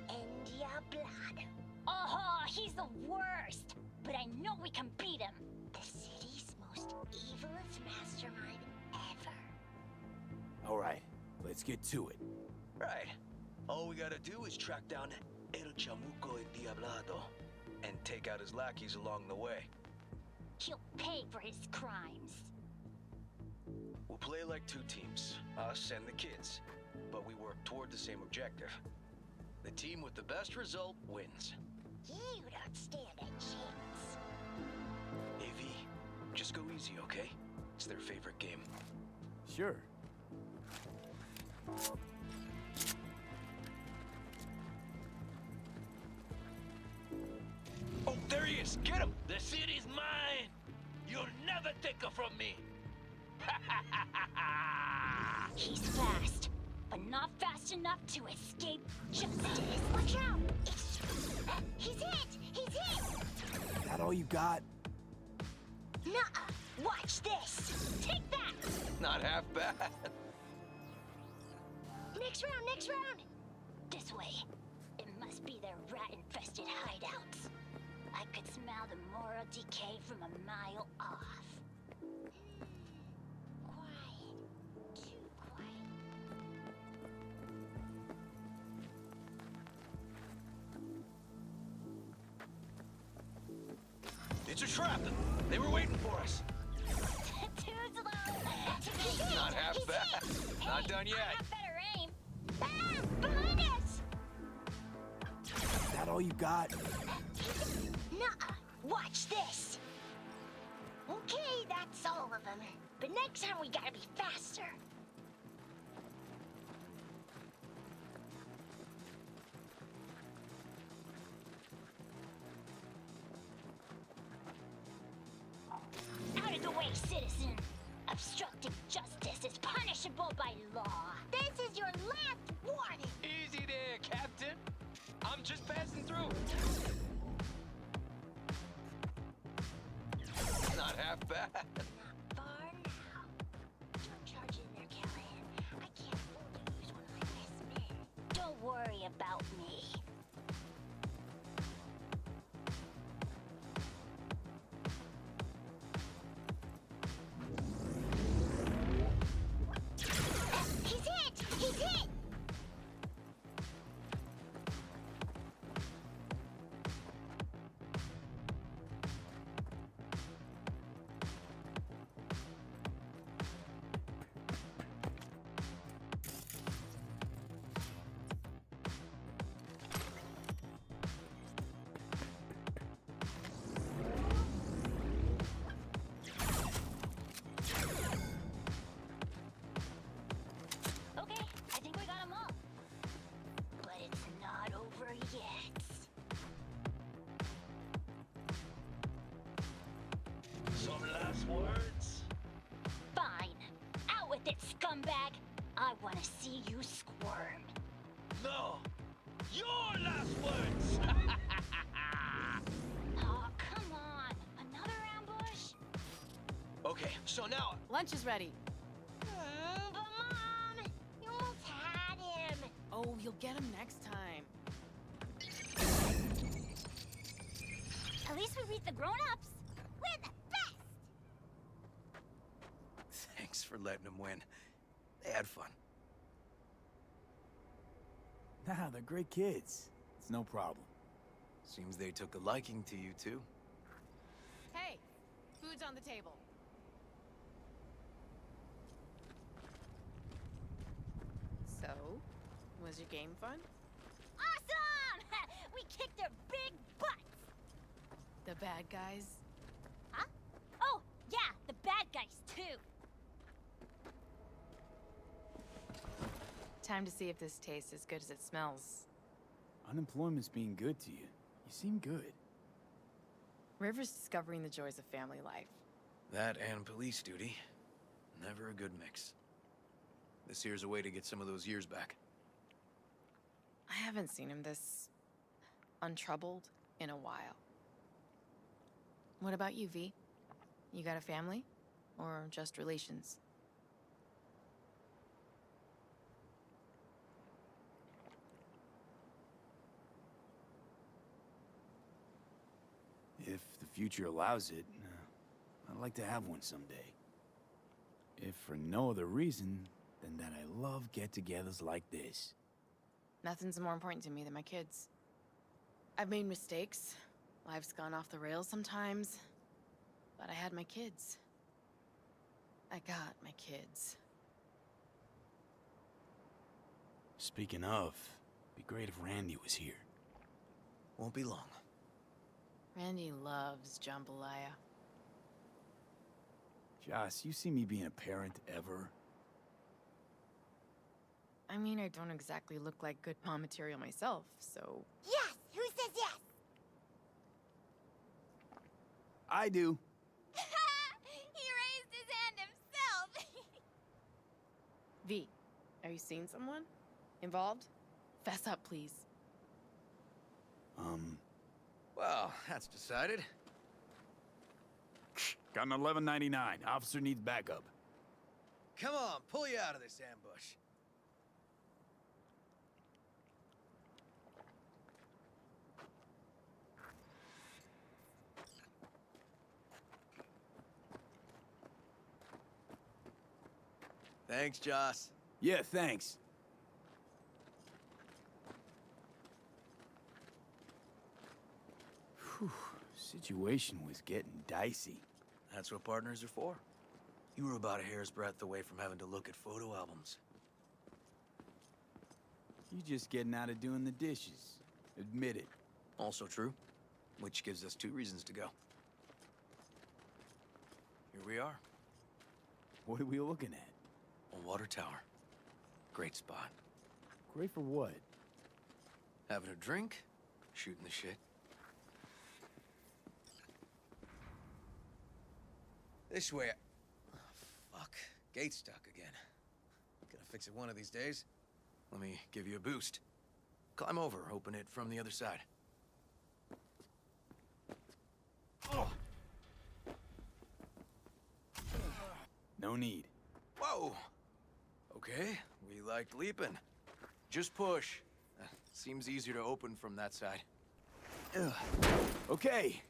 and Diablado. Oh, he's the worst. But I know we can beat him. The city's most evilest mastermind ever. All right, let's get to it. Right. All we gotta do is track down El Chamuco y Diablado and take out his lackeys along the way. He'll pay for his crimes. We'll play like two teams, us and the kids, but we work toward the same objective. The team with the best result wins. You don't stand a chance. AV, just go easy, okay? It's their favorite game. Sure. Oh, there he is! Get him! The city's mine! You'll never take her from me! He's fast, but not fast enough to escape justice. Watch out! He's hit! He's hit! That all you got? Nuh-uh! Watch this! Take that! Not half bad. Next round! This way. It must be their rat-infested hideouts. I could smell the moral decay from a mile off. Quiet. Too quiet. It's a trap! They were waiting for us! Too slow! Not half He's bad. hit. Not Hey, done yet. I have better aim. Bam! Behind us! That all you got? Nuh-uh. Watch this. Okay, that's all of them. But next time we gotta be faster. past is punishable by law. This is your last warning. Easy there, Captain. I'm just passing through. Not half bad. Not far now. Don't charge in there, Callahan. I can't afford to lose one of my best men. Don't worry about me. He's hit! He's hit! Okay, I think we got them all. But it's not over yet. Some last words? Fine. Out with it, scumbag. I want to see you squirm. No. Your last words. Oh, come on. Another ambush? Okay, so now Lunch is ready. But Mom, you almost had him. Oh, you'll get him next time. At least we beat the grown-ups. We're the best. Thanks for letting them win. They had fun. Nah, they're great kids. It's no problem. Seems they took a liking to you, too. Hey, food's on the table. So, was your game fun? Awesome! We kicked their big butts. The bad guys? Huh? Oh, yeah, the bad guys, too. Time to see if this tastes as good as it smells. Unemployment's being good to you. You seem good. River's discovering the joys of family life. That and police duty. Never a good mix. This here's a way to get some of those years back. I haven't seen him this untroubled in a while. What about you, V? You got a family? Or just relations? If the future allows it, I'd like to have one someday. If for no other reason than that I love get-togethers like this. Nothing's more important to me than my kids. I've made mistakes. Life's gone off the rails sometimes. But I had my kids. I got my kids. Speaking of, it'd be great if Randy was here. Won't be long. Randy loves jambalaya. Joss, you see me being a parent ever? I mean, I don't exactly look like good mom material myself, so... Yes! Who says yes? I do. He raised his hand himself. V, are you seeing someone? Involved? Fess up, please. Well, that's decided. Got an 11.99. Officer needs backup. Come on, pull you out of this ambush. Thanks, Joss. Yeah, thanks. Whew, situation was getting dicey. That's what partners are for. You were about a hair's breadth away from having to look at photo albums. You just getting out of doing the dishes. Admit it. Also true, which gives us 2 reasons to go. Here we are. What are we looking at? A water tower. Great spot. Great for what? Having a drink, shooting the shit. This way. Oh, fuck. Gate's stuck again. Gonna fix it one of these days. Let me give you a boost. Climb over, open it from the other side. Oh. No need. Whoa! Okay, we like leaping. Just push. Seems easier to open from that side. Ugh. Okay.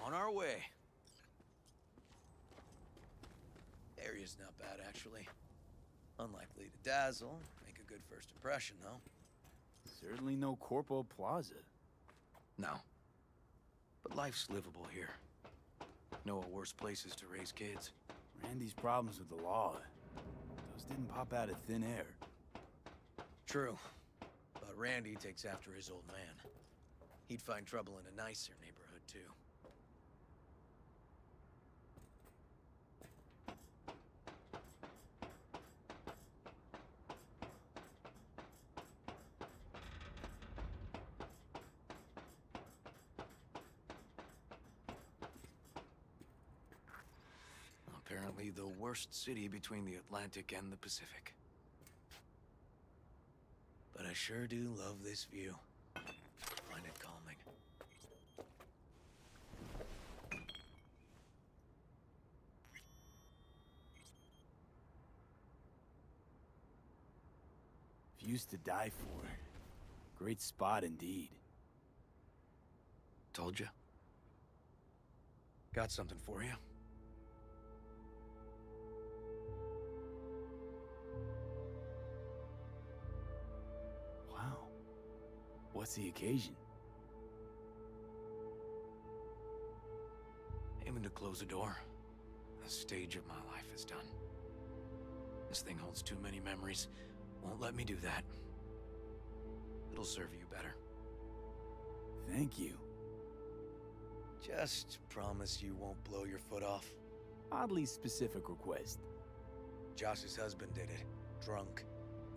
On our way. Area's not bad, actually. Unlikely to dazzle. Make a good first impression, though. Certainly no Corpo Plaza. No. But life's livable here. Know of worse places to raise kids. Randy's problems with the law. Those didn't pop out of thin air. True. But Randy takes after his old man. He'd find trouble in a nicer neighborhood, too. Apparently the worst city between the Atlantic and the Pacific. But I sure do love this view. Find it calming. Views to die for. Great spot indeed. Told you. Got something for you. Wow. What's the occasion? Aiming to close the door. The stage of my life is done. This thing holds too many memories. Won't let me do that. It'll serve you better. Thank you. Just promise you won't blow your foot off. Oddly specific request. Josh's husband did it. Drunk.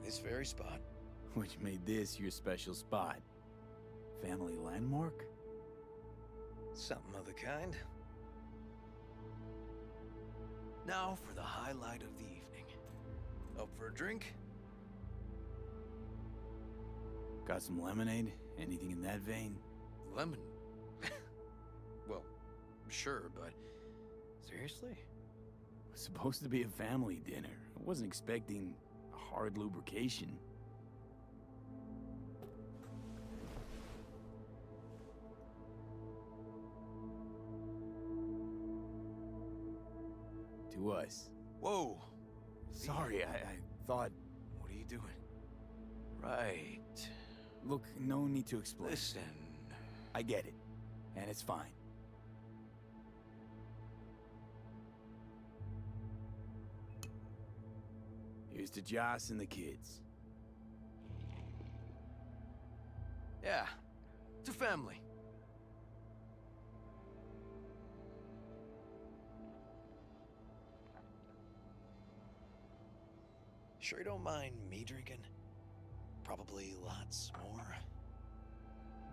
This very spot. Which made this your special spot. Family landmark? Something of the kind. Now for the highlight of the evening. Up for a drink? Got some lemonade? Anything in that vein? Lemon? Well, sure, but... seriously? It was supposed to be a family dinner. I wasn't expecting hard lubrication. To us. Whoa! Sorry, I thought... What are you doing? Right. Look, no need to explain. Listen. I get it. And it's fine. Here's to Joss and the kids. Yeah. It's a family. Sure you don't mind me drinking? Probably lots more.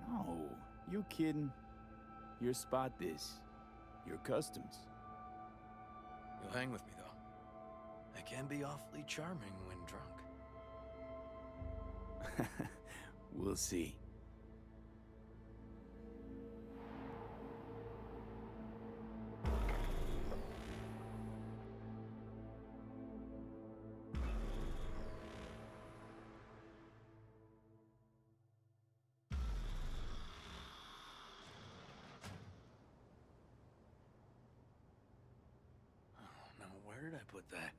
No, you kidding. Your spot this. Your customs. You'll hang with me, though. I can be awfully charming when drunk. We'll see. Now, where did I put that?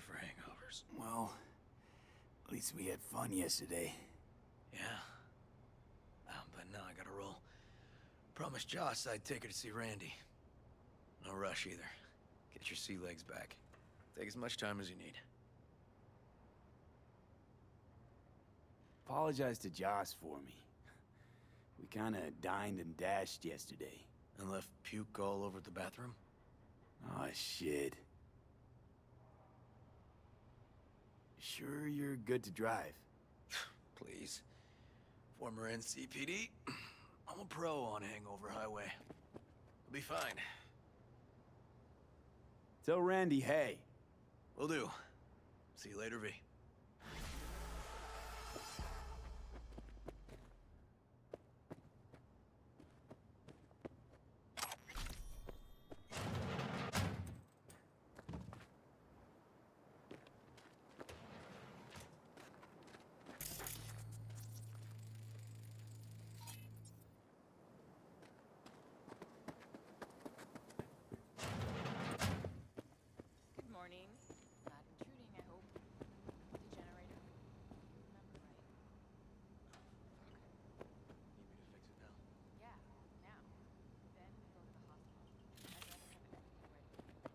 for hangovers. Well, at least we had fun yesterday. Yeah. But now I gotta roll. Promised Joss I'd take her to see Randy. No rush either. Get your sea legs back. Take as much time as you need. Apologize to Joss for me. We kinda dined and dashed yesterday. And left puke all over the bathroom? Oh, shit. Sure you're good to drive? Please. Former NCPD. I'm a pro on Hangover Highway. I'll be fine. Tell Randy, hey. Will do. See you later, V. Good morning. Not intruding, I hope. The generator. Remember right. Need me to fix it now? Yeah, now. Then we go to the hospital. I'd rather have everything ready when he gets back.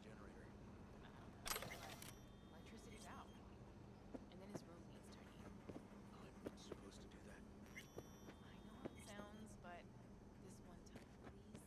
Generator. Electricity's out. And then his room needs tidying. I'm supposed to do that. I know how it sounds, but this one time, please.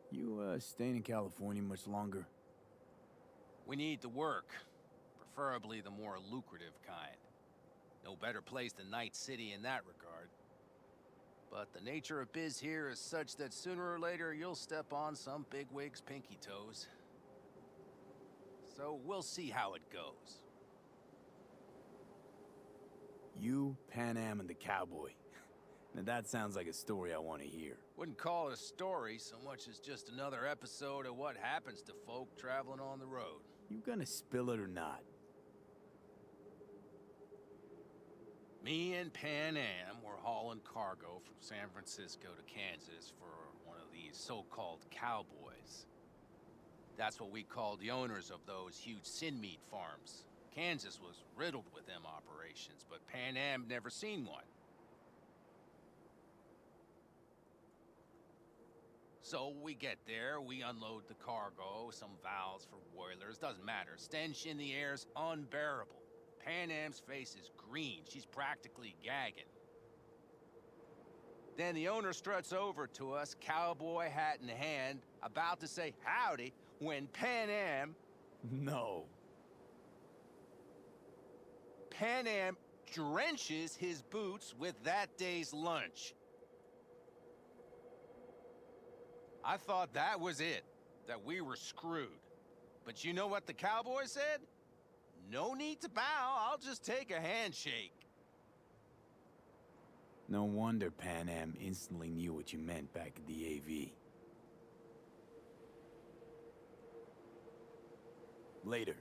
You, staying in California much longer? We need the work. Preferably the more lucrative kind. No better place than Night City in that regard. But the nature of biz here is such that sooner or later you'll step on some bigwig's pinky toes. So we'll see how it goes. You, Pan Am, and the cowboy. Now that sounds like a story I want to hear. Wouldn't call it a story so much as just another episode of what happens to folk traveling on the road. You gonna spill it or not? Me and Pan Am were hauling cargo from San Francisco to Kansas for one of these so-called cowboys. That's what we called the owners of those huge sin meat farms. Kansas was riddled with them operations, but Pan Am never seen one. So we get there, we unload the cargo, some valves for boilers, doesn't matter. Stench in the air's unbearable. Pan Am's face is green, she's practically gagging. Then the owner struts over to us, cowboy hat in hand, about to say howdy, when Pan Am... No. Pan Am drenches his boots with that day's lunch. I thought that was it, that we were screwed. But you know what the cowboy said? No need to bow, I'll just take a handshake. No wonder Pan Am instantly knew what you meant back at the AV. Later.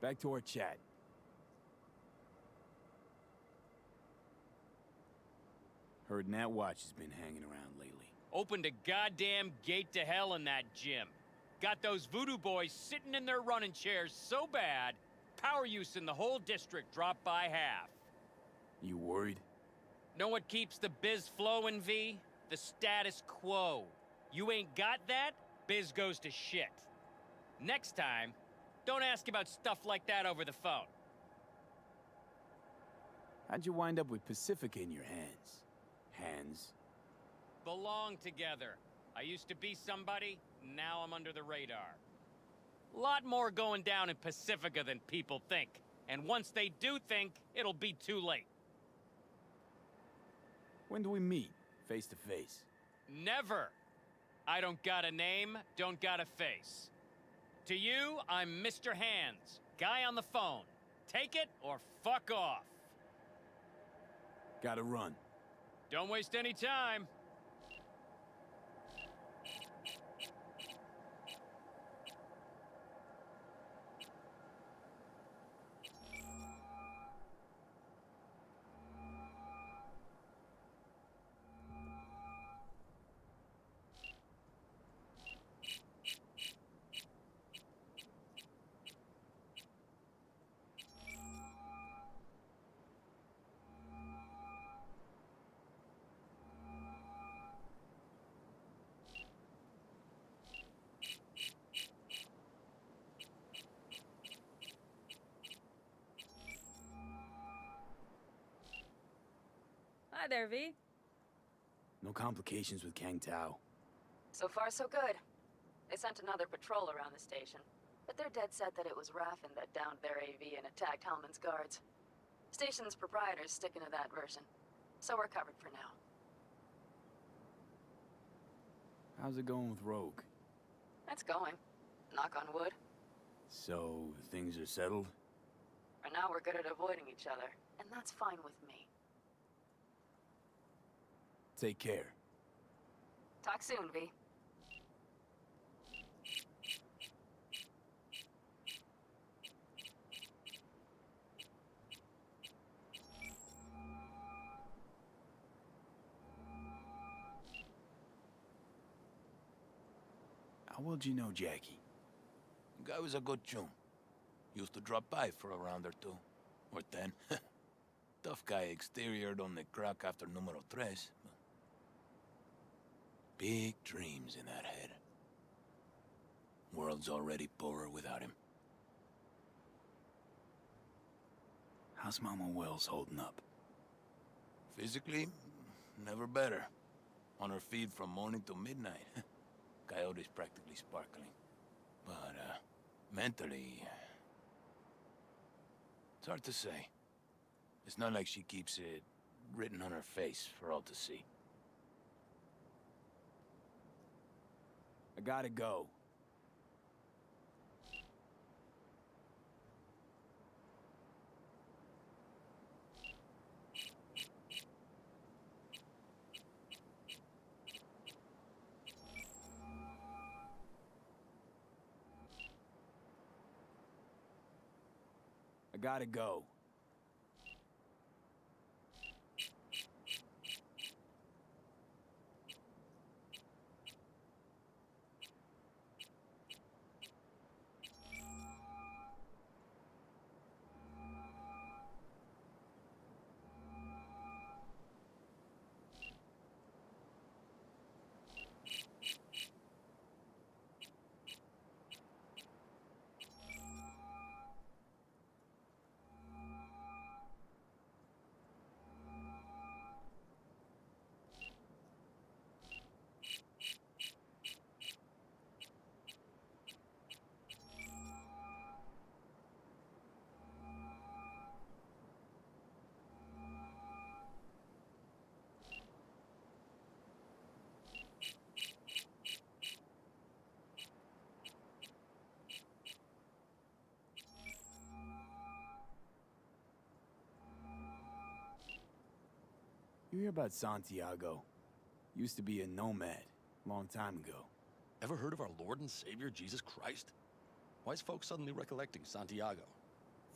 Back to our chat. Heard Nat Watch has been hanging around lately. Opened a goddamn gate to hell in that gym. Got those voodoo boys sitting in their running chairs so bad, power use in the whole district dropped by half. You worried? Know what keeps the biz flowing, V? The status quo. You ain't got that, biz goes to shit. Next time, don't ask about stuff like that over the phone. How'd you wind up with Pacifica in your hands? Hands? Belong together. I used to be somebody, now I'm under the radar. Lot more going down in Pacifica than people think. And once they do think, it'll be too late. When do we meet? Face to face? Never. I don't got a name, don't got a face. To you, I'm Mr. Hands, guy on the phone. Take it or fuck off. Gotta run. Don't waste any time. Hi there, V. No complications with Kang Tao. So far, so good. They sent another patrol around the station, but they're dead set that it was Raffen that downed their AV and attacked Hellman's guards. Station's proprietor's sticking to that version, so we're covered for now. How's it going with Rogue? It's going. Knock on wood. So, things are settled? For now, we're good at avoiding each other, and that's fine with me. Take care. Talk soon, V. How well do you know Jackie? Guy was a good chum. Used to drop by for a round or two. Or 10. Tough guy, exterior donde crack after numero 3. Big dreams in that head. World's already poorer without him. How's Mama Wells holding up? Physically, never better. On her feet from morning to midnight. Coyote's practically sparkling. But, mentally... It's hard to say. It's not like she keeps it written on her face for all to see. I gotta go. I I gotta go. You hear about Santiago? Used to be a nomad, long time ago. Ever heard of our Lord and Savior, Jesus Christ? Why is folks suddenly recollecting Santiago?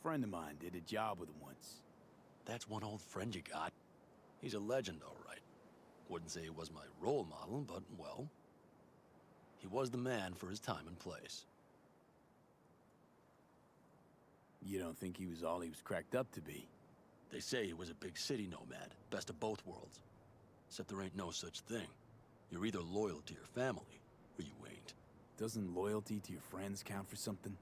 Friend of mine did a job with him once. That's one old friend you got. He's a legend, all right. Wouldn't say he was my role model, but, well, he was the man for his time and place. You don't think he was all he was cracked up to be? They say he was a big city nomad, best of both worlds. Except there ain't no such thing. You're either loyal to your family, or you ain't. Doesn't loyalty to your friends count for something?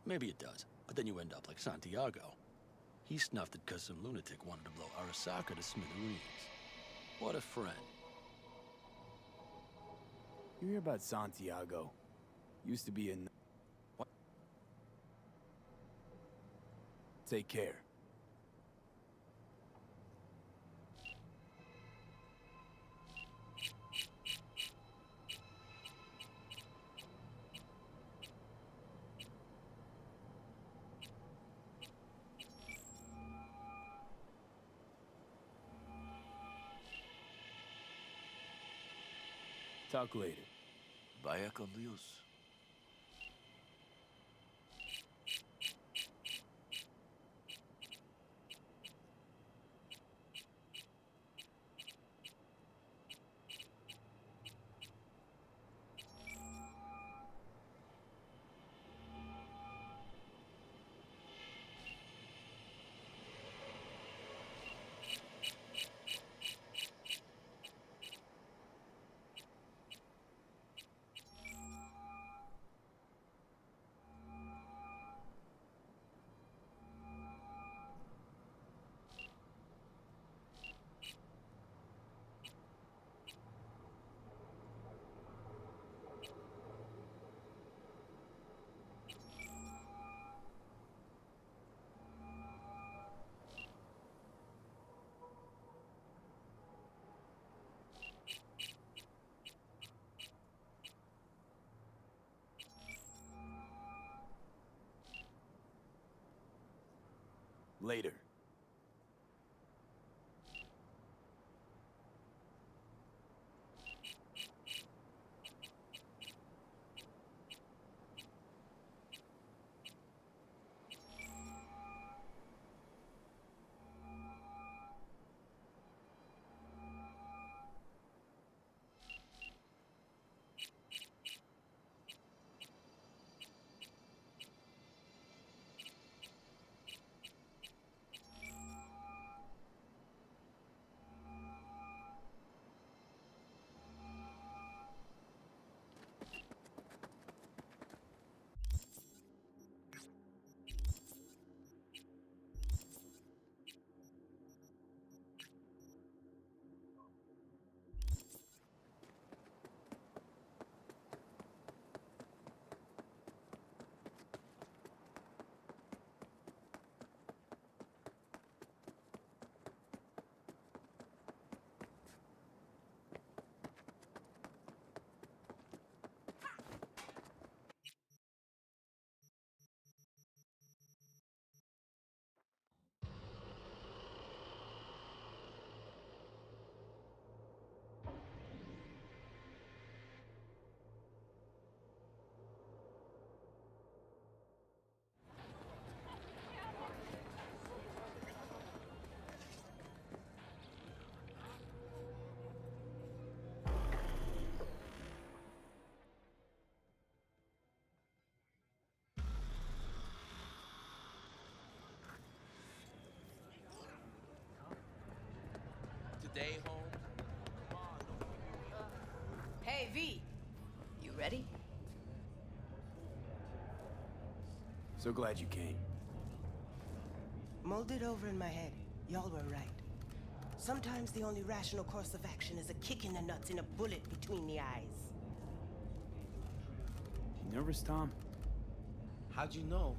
Maybe it does, but then you end up like Santiago. He snuffed it because some lunatic wanted to blow Arasaka to smithereens. What a friend. You hear about Santiago? Used to be a... What? Take care. Talk later. Vaya con Dios. Later. stay home? Hey, V! You ready? So glad you came. Mulled it over in my head. Y'all were right. Sometimes the only rational course of action is a kick in the nuts and a bullet between the eyes. You nervous, Tom? How'd you know?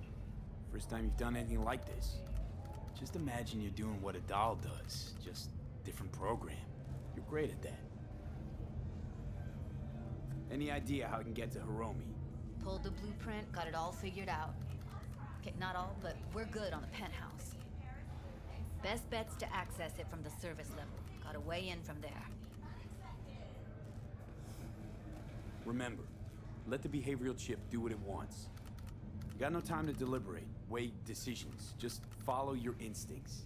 First time you've done anything like this. Just imagine you're doing what a doll does, just different program. You're great at that. Any idea how I can get to Hiromi? Pulled the blueprint, got it all figured out. Okay, not all, but we're good on the penthouse. Best bet's to access it from the service level. Gotta weigh in from there. Remember, let the behavioral chip do what it wants. You got no time to deliberate, weigh decisions. Just follow your instincts.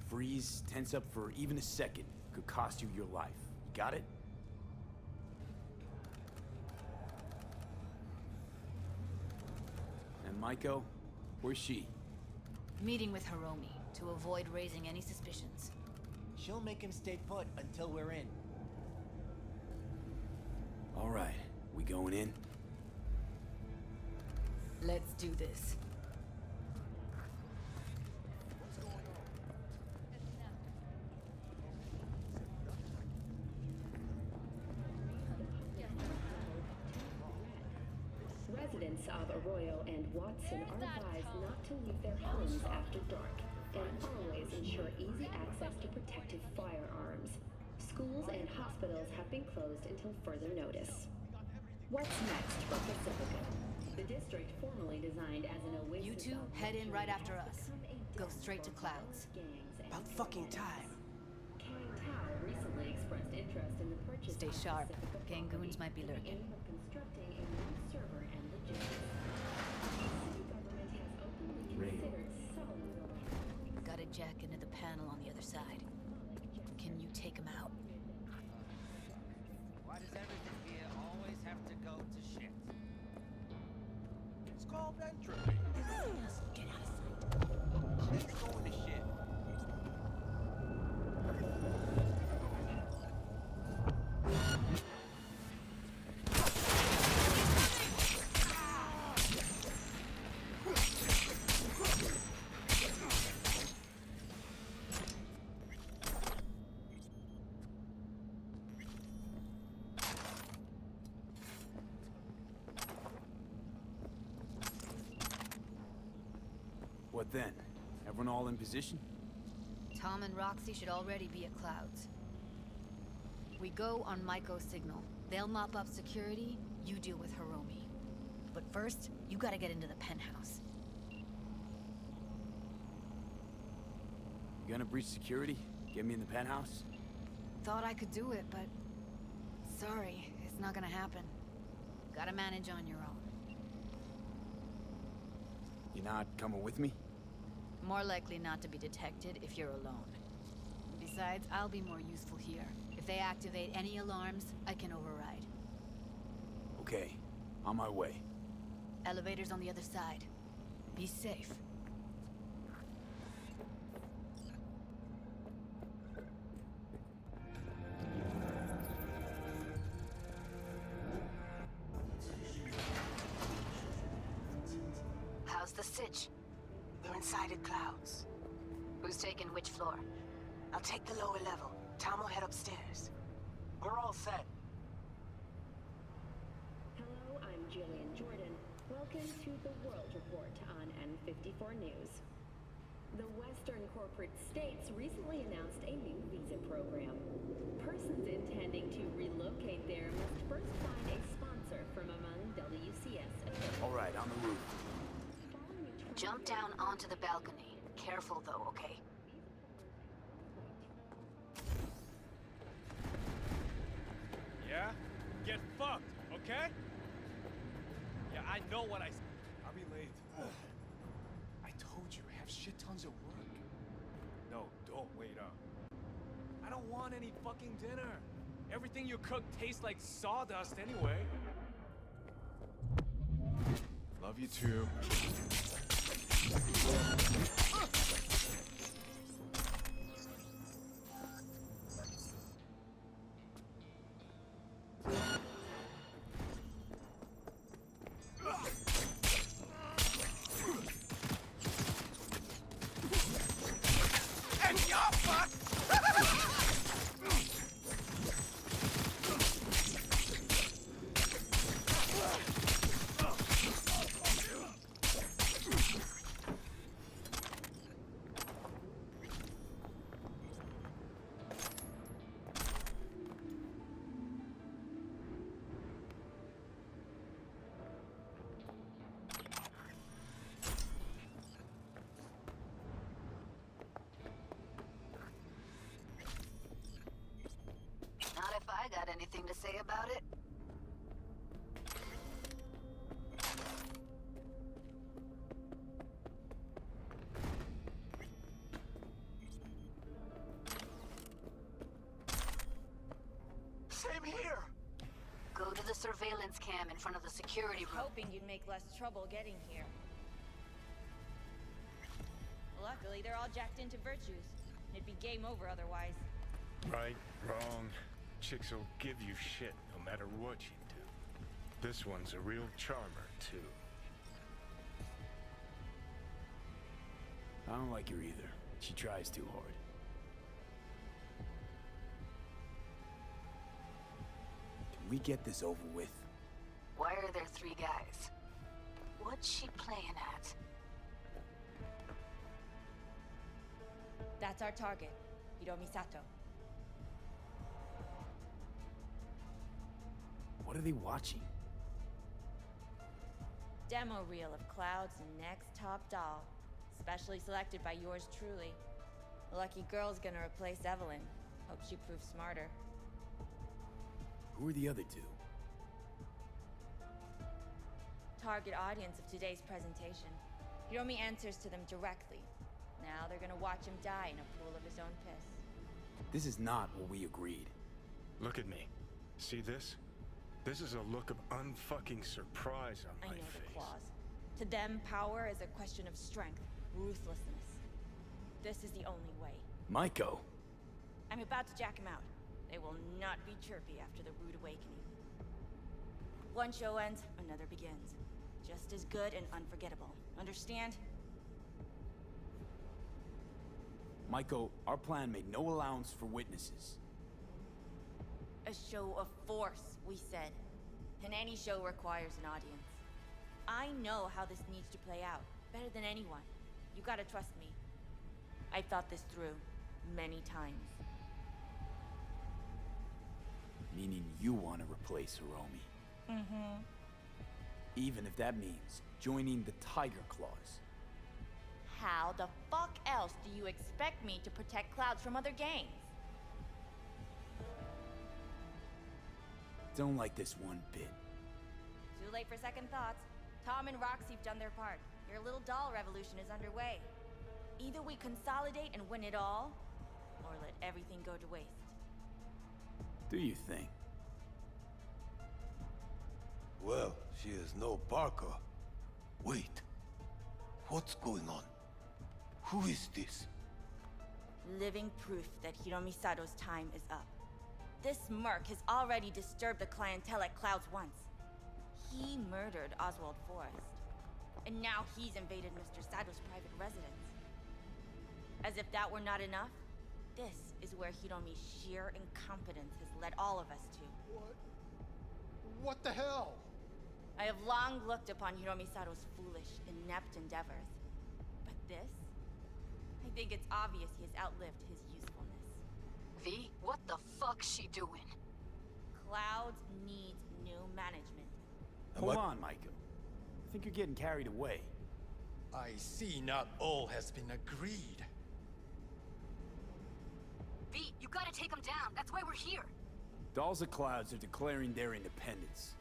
Freeze, tense up for even a second could cost you your life. Got it? And Maiko, where's she? Meeting with Hiromi to avoid raising any suspicions. She'll make him stay put until we're in. All right, we going in? Let's do this. Residents of Arroyo and Watson are advised not to leave their homes after dark and always ensure easy access to protective firearms. Schools and hospitals have been closed until further notice. What's next for Pacifica? The district formerly designed as an oasis. You two head in right after us. Go straight to Clouds. About fucking time. Kang Tao recently expressed interest in the purchase. Stay sharp. Gangoons might be lurking. Constructing a new server and logistics. The city government has openly considered solid. Got a jack into the panel on the other side. Can you take him out? Why does everything here always have to go to shit? It's called entropy. Get out of sight. Shit's going to shit. What then? Everyone all in position? Tom and Roxy should already be at Clouds. We go on Maiko's signal. They'll mop up security, you deal with Hiromi. But first, you gotta get into the penthouse. You gonna breach security? Get me in the penthouse? Thought I could do it, but... sorry, it's not gonna happen. Gotta manage on your own. You not coming with me? More likely not to be detected if you're alone. Besides, I'll be more useful here. If they activate any alarms, I can override. Okay, on my way. Elevator's on the other side. Be safe. How's the sitch? We're inside at Clouds. Who's taking which floor? I'll take the lower level. Tom will head upstairs. We're all set. Hello, I'm Jillian Jordan. Welcome to the World Report on N54 News. The Western corporate states recently announced a new visa program. Persons intending to relocate there must first find a sponsor from among WCS officials. All right, on the roof. Jump down onto the balcony. Careful though, okay? Yeah? Get fucked, okay? Yeah, I know what I... I'll be late. I told you, I have shit tons of work. No, don't wait up. I don't want any fucking dinner. Everything you cook tastes like sawdust anyway. Love you too. to say about it? Same here. Go to the surveillance cam in front of the security room. Hoping you'd make less trouble getting here. Luckily, they're all jacked into virtues. It'd be game over otherwise. Right, wrong. Chicks will give you shit no matter what you do. This one's a real charmer, too. I don't like her either. She tries too hard. Can we get this over with? Why are there 3 guys? What's she playing at? That's our target, Hiromi Sato. What are they watching? Demo reel of Cloud's next top doll. Specially selected by yours truly. The lucky girl's gonna replace Evelyn. Hope she proves smarter. Who are the other 2? Target audience of today's presentation. Hiromi answers to them directly. Now they're gonna watch him die in a pool of his own piss. This is not what we agreed. Look at me. See this? This is a look of unfucking surprise on my I know face. the clause. To them, power is a question of strength, ruthlessness. This is the only way. Maiko! I'm about to jack him out. They will not be chirpy after the rude awakening. One show ends, another begins. Just as good and unforgettable. Understand? Maiko, our plan made no allowance for witnesses. A show of force, we said. And any show requires an audience. I know how this needs to play out, better than anyone. You gotta trust me. I've thought this through, many times. Meaning you want to replace Hiromi. Mm-hmm. Even if that means joining the Tiger Claws. How the fuck else do you expect me to protect Clouds from other gangs? Don't like this one bit. Too late for second thoughts. Tom and Roxy've done their part. Your little doll revolution is underway. Either we consolidate and win it all, or let everything go to waste. Do you think? Well, she is no Parker. Wait. What's going on? Who is this? Living proof that Hiromi Sato's time is up. This merc has already disturbed the clientele at Clouds once. He murdered Oswald Forrest. And now he's invaded Mr. Sato's private residence. As if that were not enough, this is where Hiromi's sheer incompetence has led all of us to. What the hell? I have long looked upon Hiromi Sato's foolish, inept endeavors. But this? I think it's obvious he has outlived his usefulness. V, what the fuck's she doing? Clouds needs new management. Hold on, Maiko. I think you're getting carried away. I see not all has been agreed. V, you gotta take him down. That's why we're here. Dolls of Clouds are declaring their independence.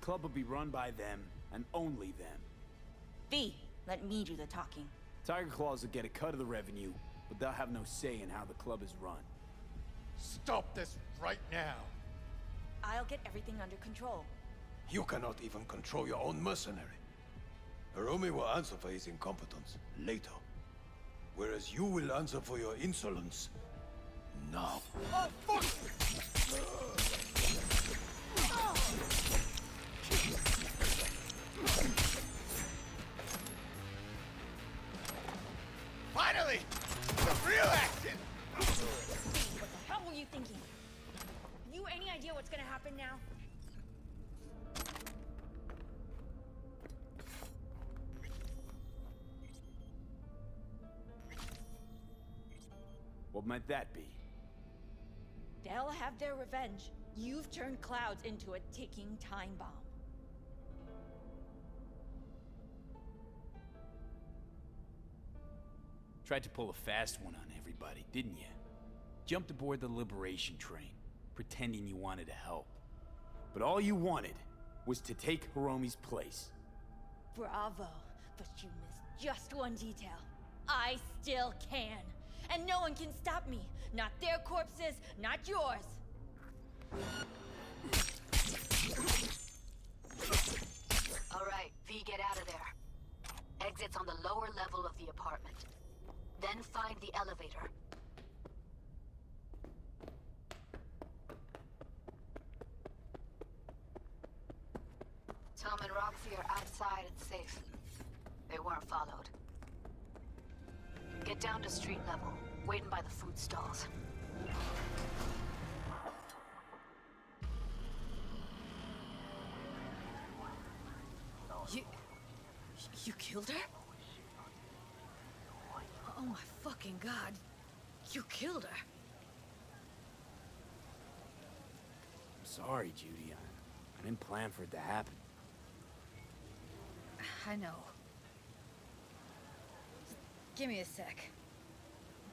Club will be run by them, and only them. V, let me do the talking. Tiger Claws will get a cut of the revenue, but they'll have no say in how the club is run. Stop this right now. I'll get everything under control. You cannot even control your own mercenary. Hiromi will answer for his incompetence later. Whereas you will answer for your insolence now. Oh, fuck! Finally! Some real action! What the hell were you thinking? You any idea what's gonna happen now? What might that be? They'll have their revenge. You've turned Clouds into a ticking time bomb. Tried to pull a fast one on everybody, didn't you? Jumped aboard the liberation train, pretending you wanted to help. But all you wanted was to take Hiromi's place. Bravo, but you missed just one detail. I still can. And no one can stop me. Not their corpses, not yours. All right, V, get out of there. Exit's on the lower level of the apartment. Then find the elevator. Tom and Roxy are outside and safe. They weren't followed. Get down to street level, waiting by the food stalls. You killed her? Oh my fucking god. You killed her. I'm sorry, Judy. I didn't plan for it to happen. I know. Give me a sec.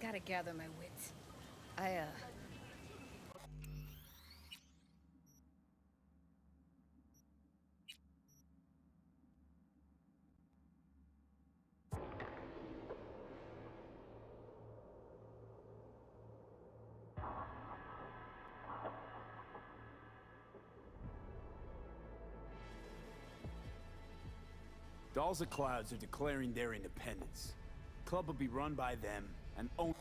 Gotta gather my wits. Dolls of Clouds are declaring their independence. The club will be run by them and owned.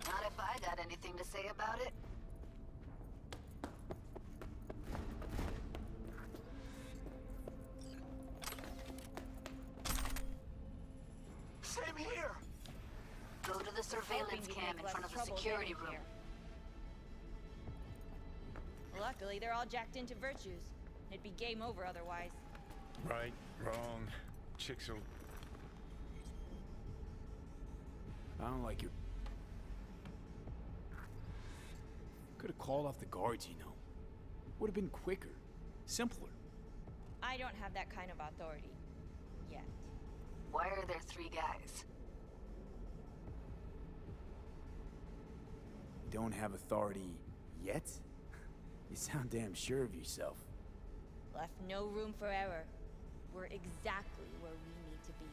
Not if I got anything to say about it. Same here. Go to the surveillance cam in front of the security room. Luckily, they're all jacked into virtues. It'd be game over otherwise. Right, wrong, chicks will... I don't like your... Could have called off the guards, you know. Would have been quicker, simpler. I don't have that kind of authority. Yet. Why are there 3 guys? Don't have authority yet? You sound damn sure of yourself. Left no room for error. We're exactly where we need to be.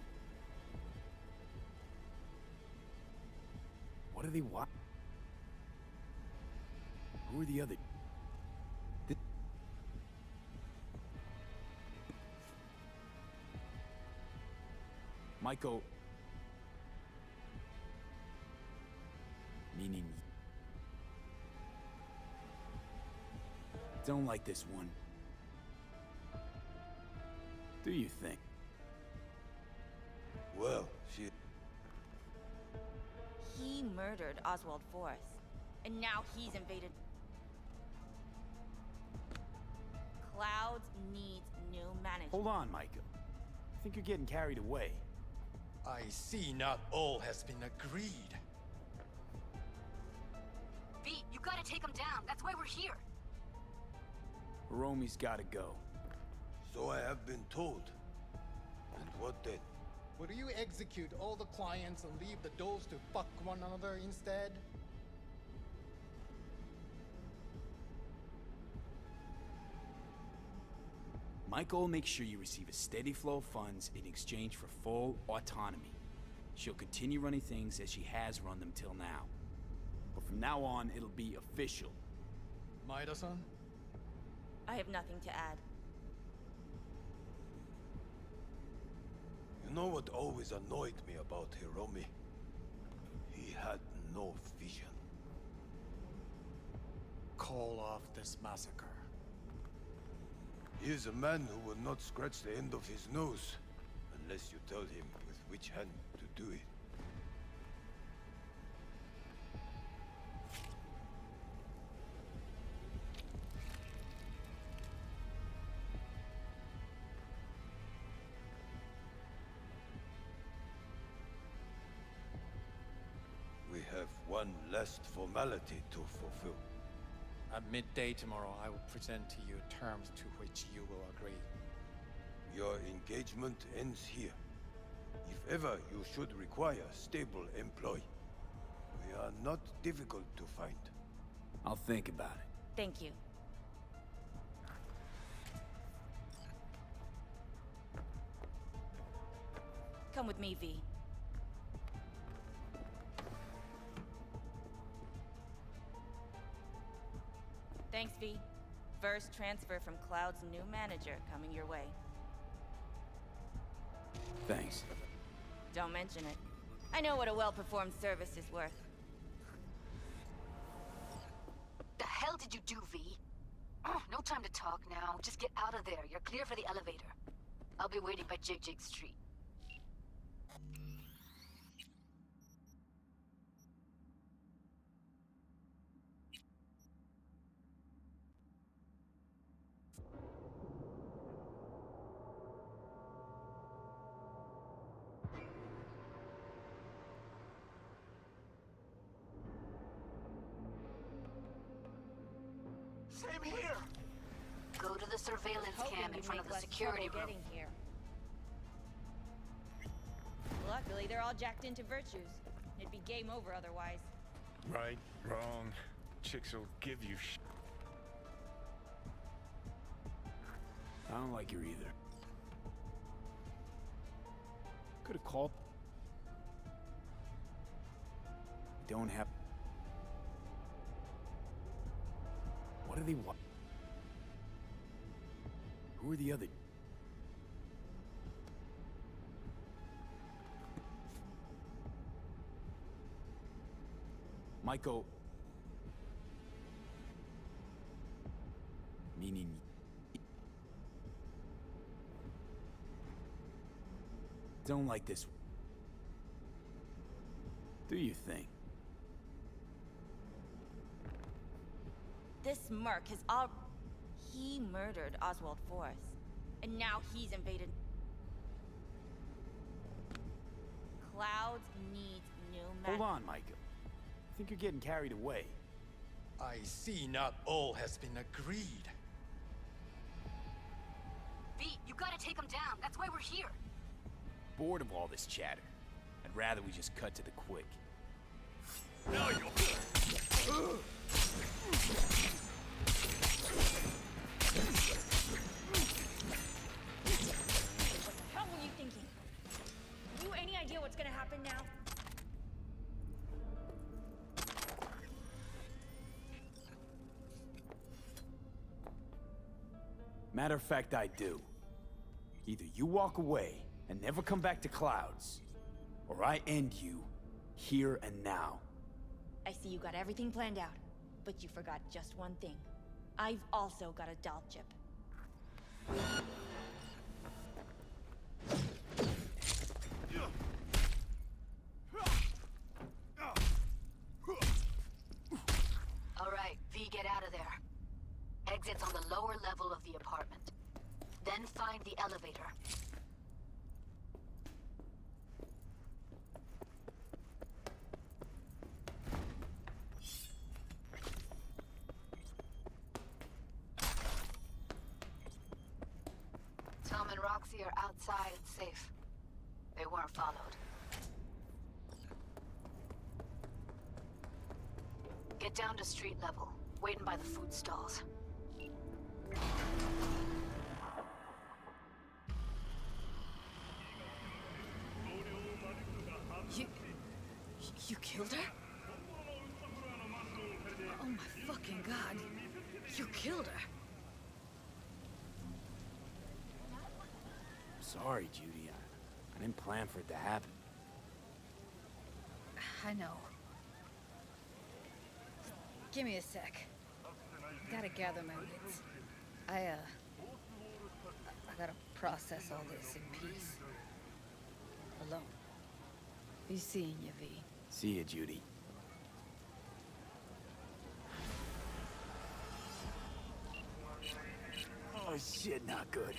What are they Who are the other... Michael... Meaning... Don't like this one. Do you think? Well, she... He murdered Oswald Forrest. And now he's invaded... Clouds needs new management. Hold on, Michael. I think you're getting carried away. I see not all has been agreed. V, you gotta take him down. That's why we're here. Hiromi's gotta go. So I have been told. And what then? Would you execute all the clients and leave the dolls to fuck one another instead? Michael will make sure you receive a steady flow of funds in exchange for full autonomy. She'll continue running things as she has run them till now. But from now on, it'll be official. Maeda-san? I have nothing to add. You know what always annoyed me about Hiromi? He had no vision. Call off this massacre. He is a man who will not scratch the end of his nose unless you tell him with which hand to do it. one last formality to fulfill. At midday tomorrow, I will present to you terms to which you will agree. Your engagement ends here. If ever you should require stable employ, we are not difficult to find. I'll think about it. Thank you. Come with me, V. Thanks, V. First transfer from Cloud's new manager coming your way. Thanks. Don't mention it. I know what a well-performed service is worth. The hell did you do, V? No time to talk now. Just get out of there. You're clear for the elevator. I'll be waiting by Jig Jig Street. Same here. Go to the surveillance cam in front of the security room. Here. Luckily, they're all jacked into virtues. It'd be game over otherwise. Right, wrong. Chicks will give you I don't like her either. Could have called. Don't have... What do they want? Who are the other... Michael... Meaning... Don't like this. Do you think? This merc has all... He murdered Oswald Forrest. And now he's invaded... Clouds needs new Hold on, Michael. I think you're getting carried away. I see not all has been agreed. V, you gotta take him down. That's why we're here. Bored of all this chatter. I'd rather we just cut to the quick. Now you. What the hell were you thinking? Have you any idea what's gonna happen now? Matter of fact, I do. Either you walk away and never come back to Clouds, or I end you here and now. I see you got everything planned out, but you forgot just one thing. I've also got a doll chip. All right, V, get out of there. Exit's on the lower level of the apartment. Then find the elevator. Tom and Roxy are outside and safe. They weren't followed. Get down to street level, waiting by the food stalls. You killed her? Oh my fucking god. You killed her. Sorry, Judy. I didn't plan for it to happen. I know. Give me a sec. Gotta gather my wits. I gotta process all this in peace. Alone. Be seeing you, V. See ya, Judy. Oh shit, not good.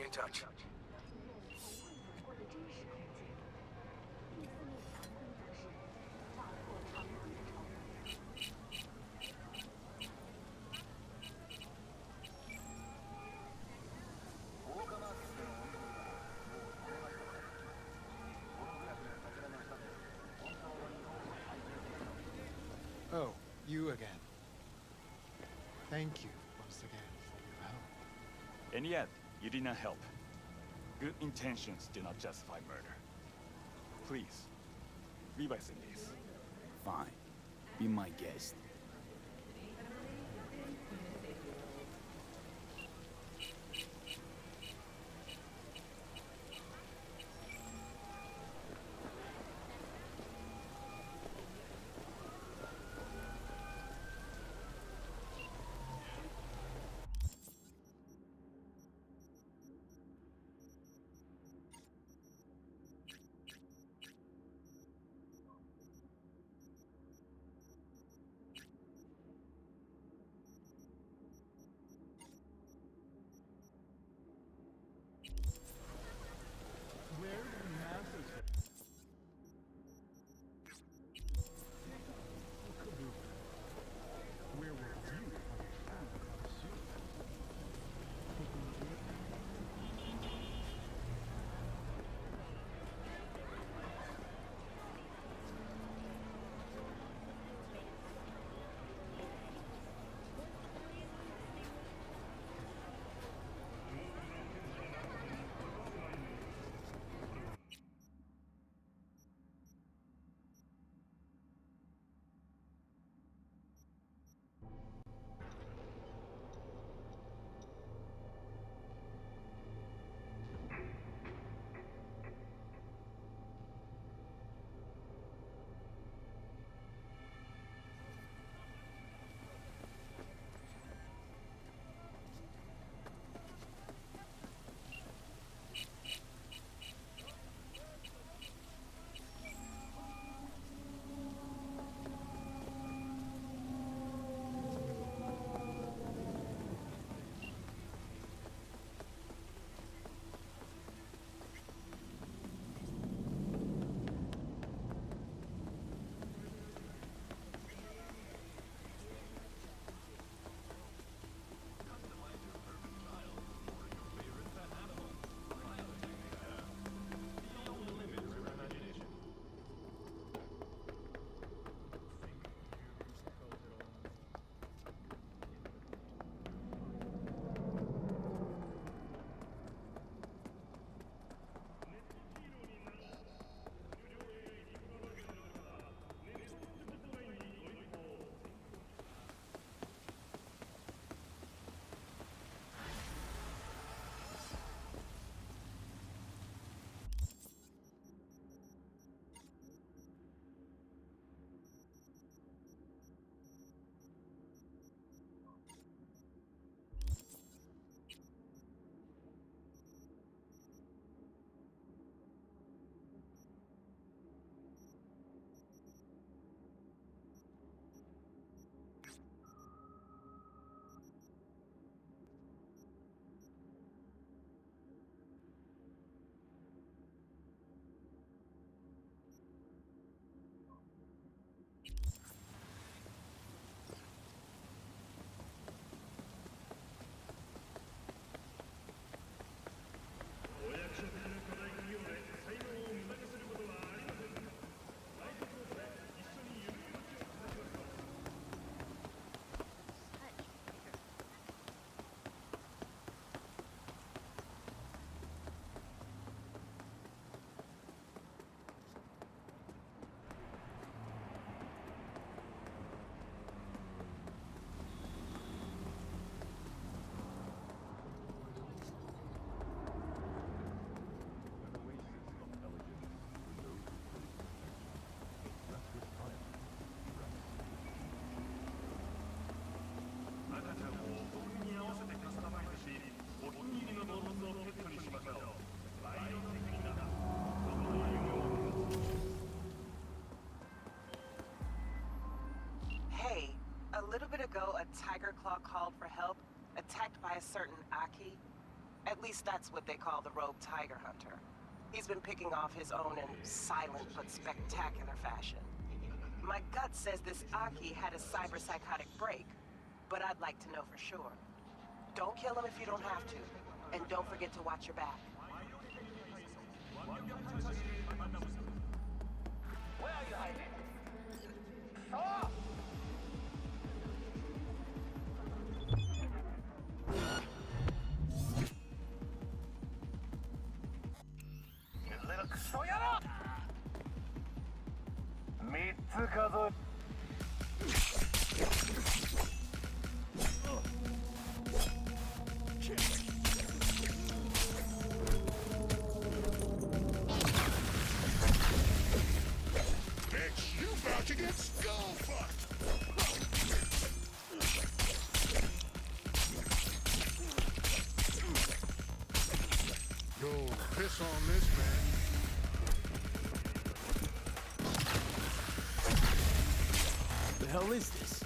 Stay in touch. Oh, you again. Thank you once again for your help. And yet, you did not help. Good intentions do not justify murder. Please, leave us in peace. Fine. Be my guest. A little bit ago, a tiger claw called for help, attacked by a certain Aki. At least that's what they call the rogue tiger hunter. He's been picking off his own in silent but spectacular fashion. My gut says this Aki had a cyber-psychotic break, but I'd like to know for sure. Don't kill him if you don't have to, and don't forget to watch your back. Where are you hiding? Oh! You little Soyara! 3つ数え Bitch, you about to get skull fucked! Yo, piss on this, man. The hell is this?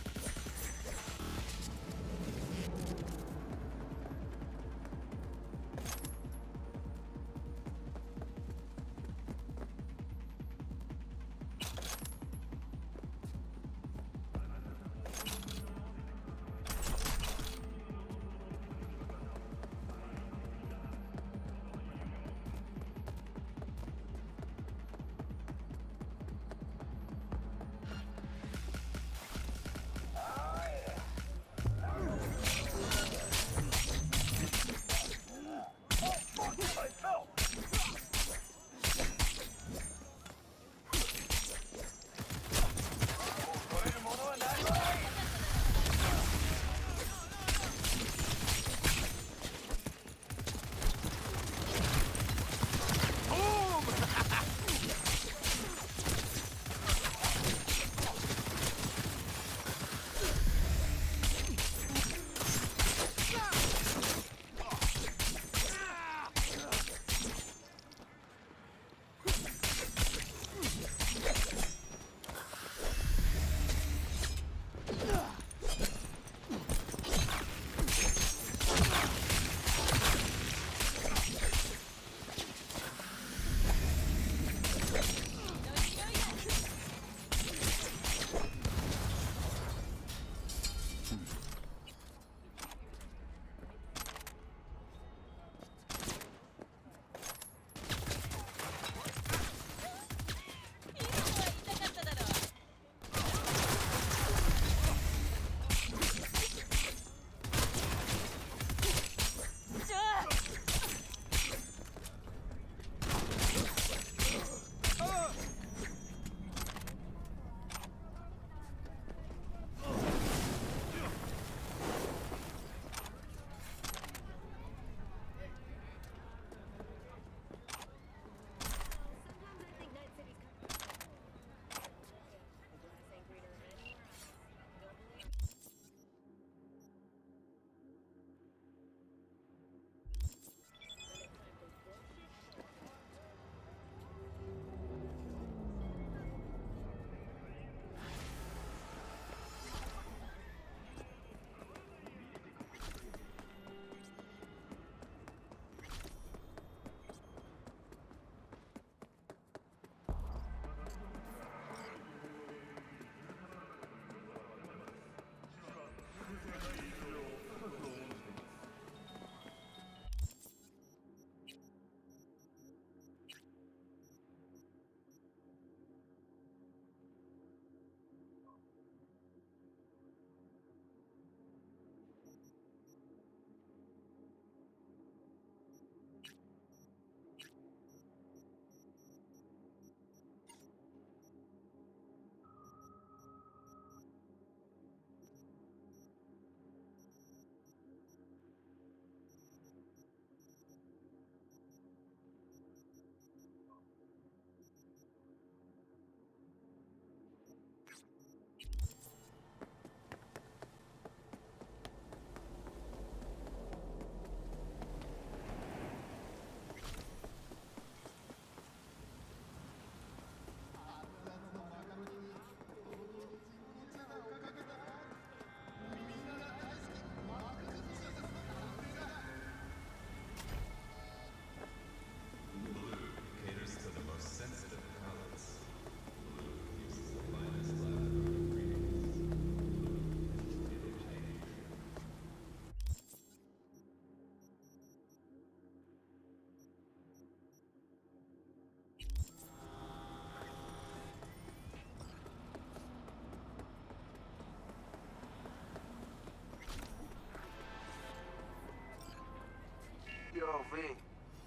Yo, V.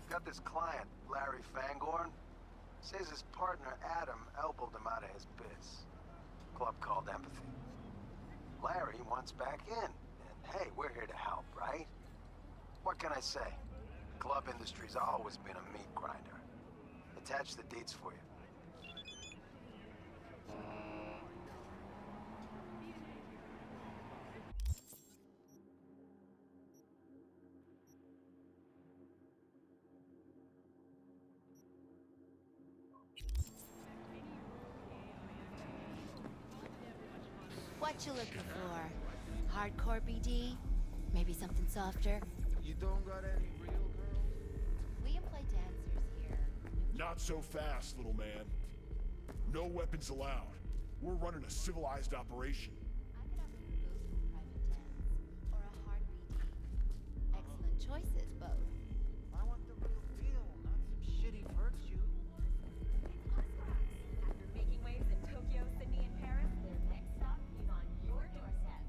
Got this client, Larry Fangorn. Says his partner, Adam, elbowed him out of his biz. Club called Empathy. Larry wants back in. And hey, we're here to help, right? What can I say? Club industry's always been a meat grinder. Attach the deets for you. What you looking for? Hardcore BD? Maybe something softer? You don't got any real girls? We employ dancers here. Not so fast, little man. No weapons allowed. We're running a civilized operation. Or a hard BD. Excellent choices, both. I want the real deal, not some shitty virtue. After making waves in Tokyo, Sydney, and Paris, their next stop is on your doorstep.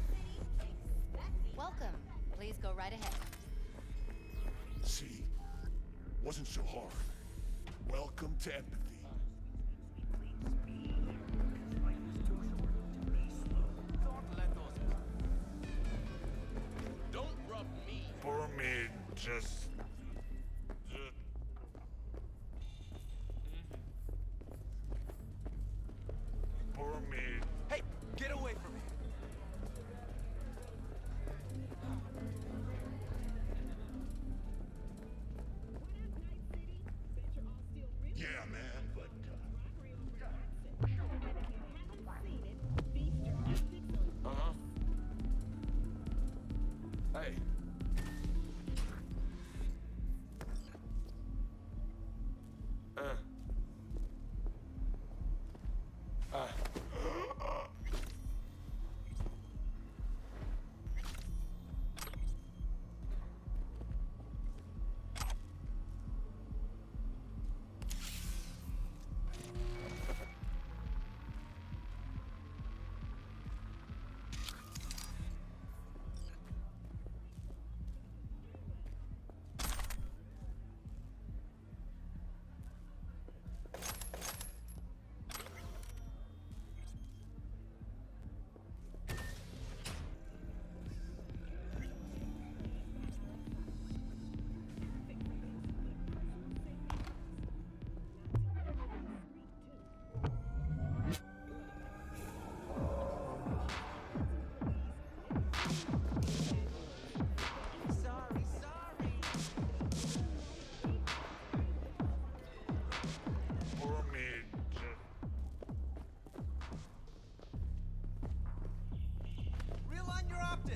City, expect me. Welcome. Please go right ahead. See? Wasn't so hard. Welcome to Empathy. Don't rub me. For me, just... For me. Hey, get away from me. Yeah, man, but... Uh-huh. Hey.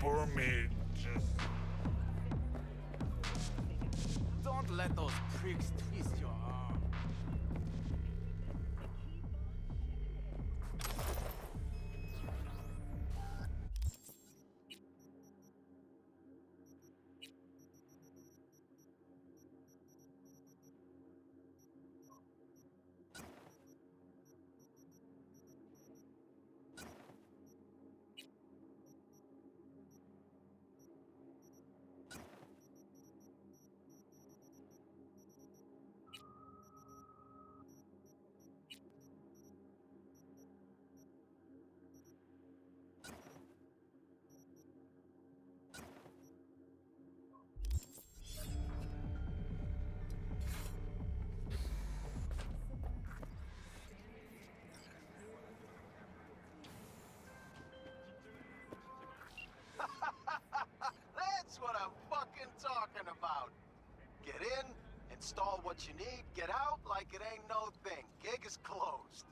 For me, just... Don't let those pricks twist your arm. That's what I'm fucking talking about. Get in, install what you need, get out like it ain't no thing. Gig is closed.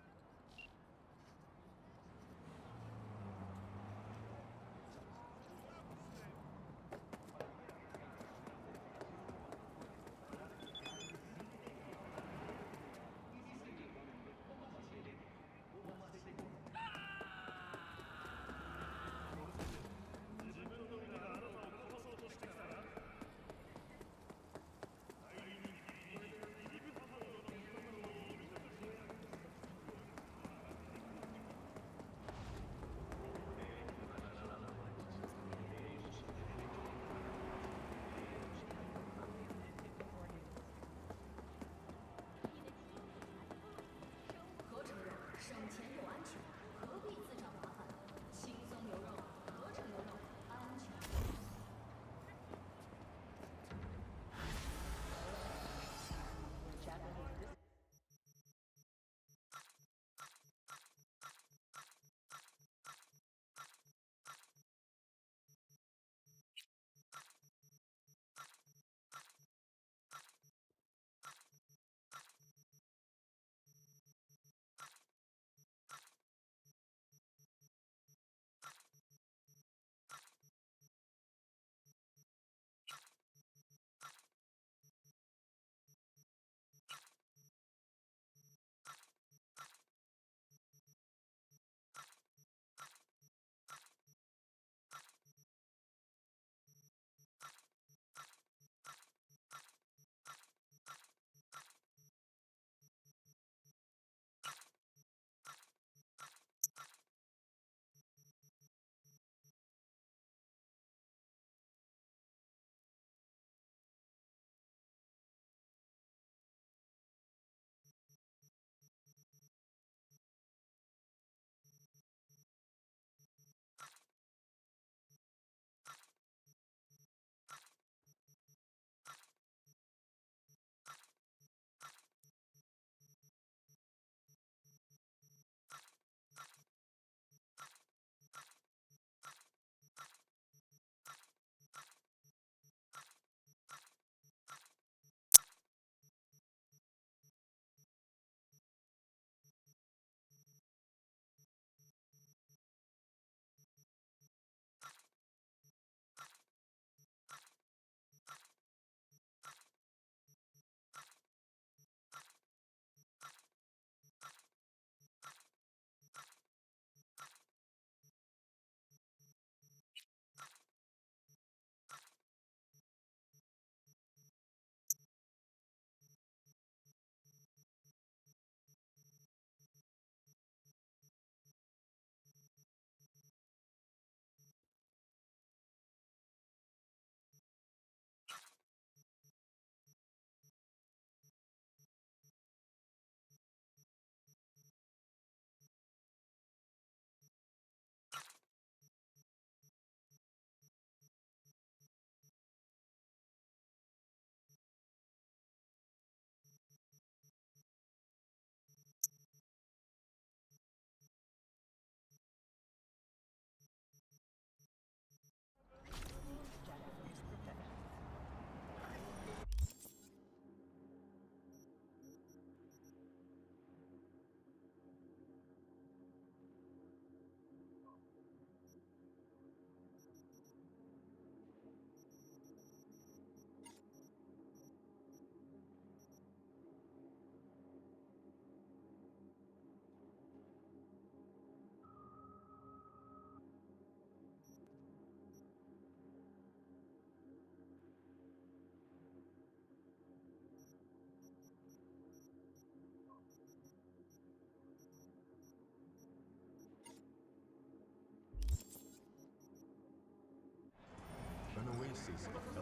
Roxy's.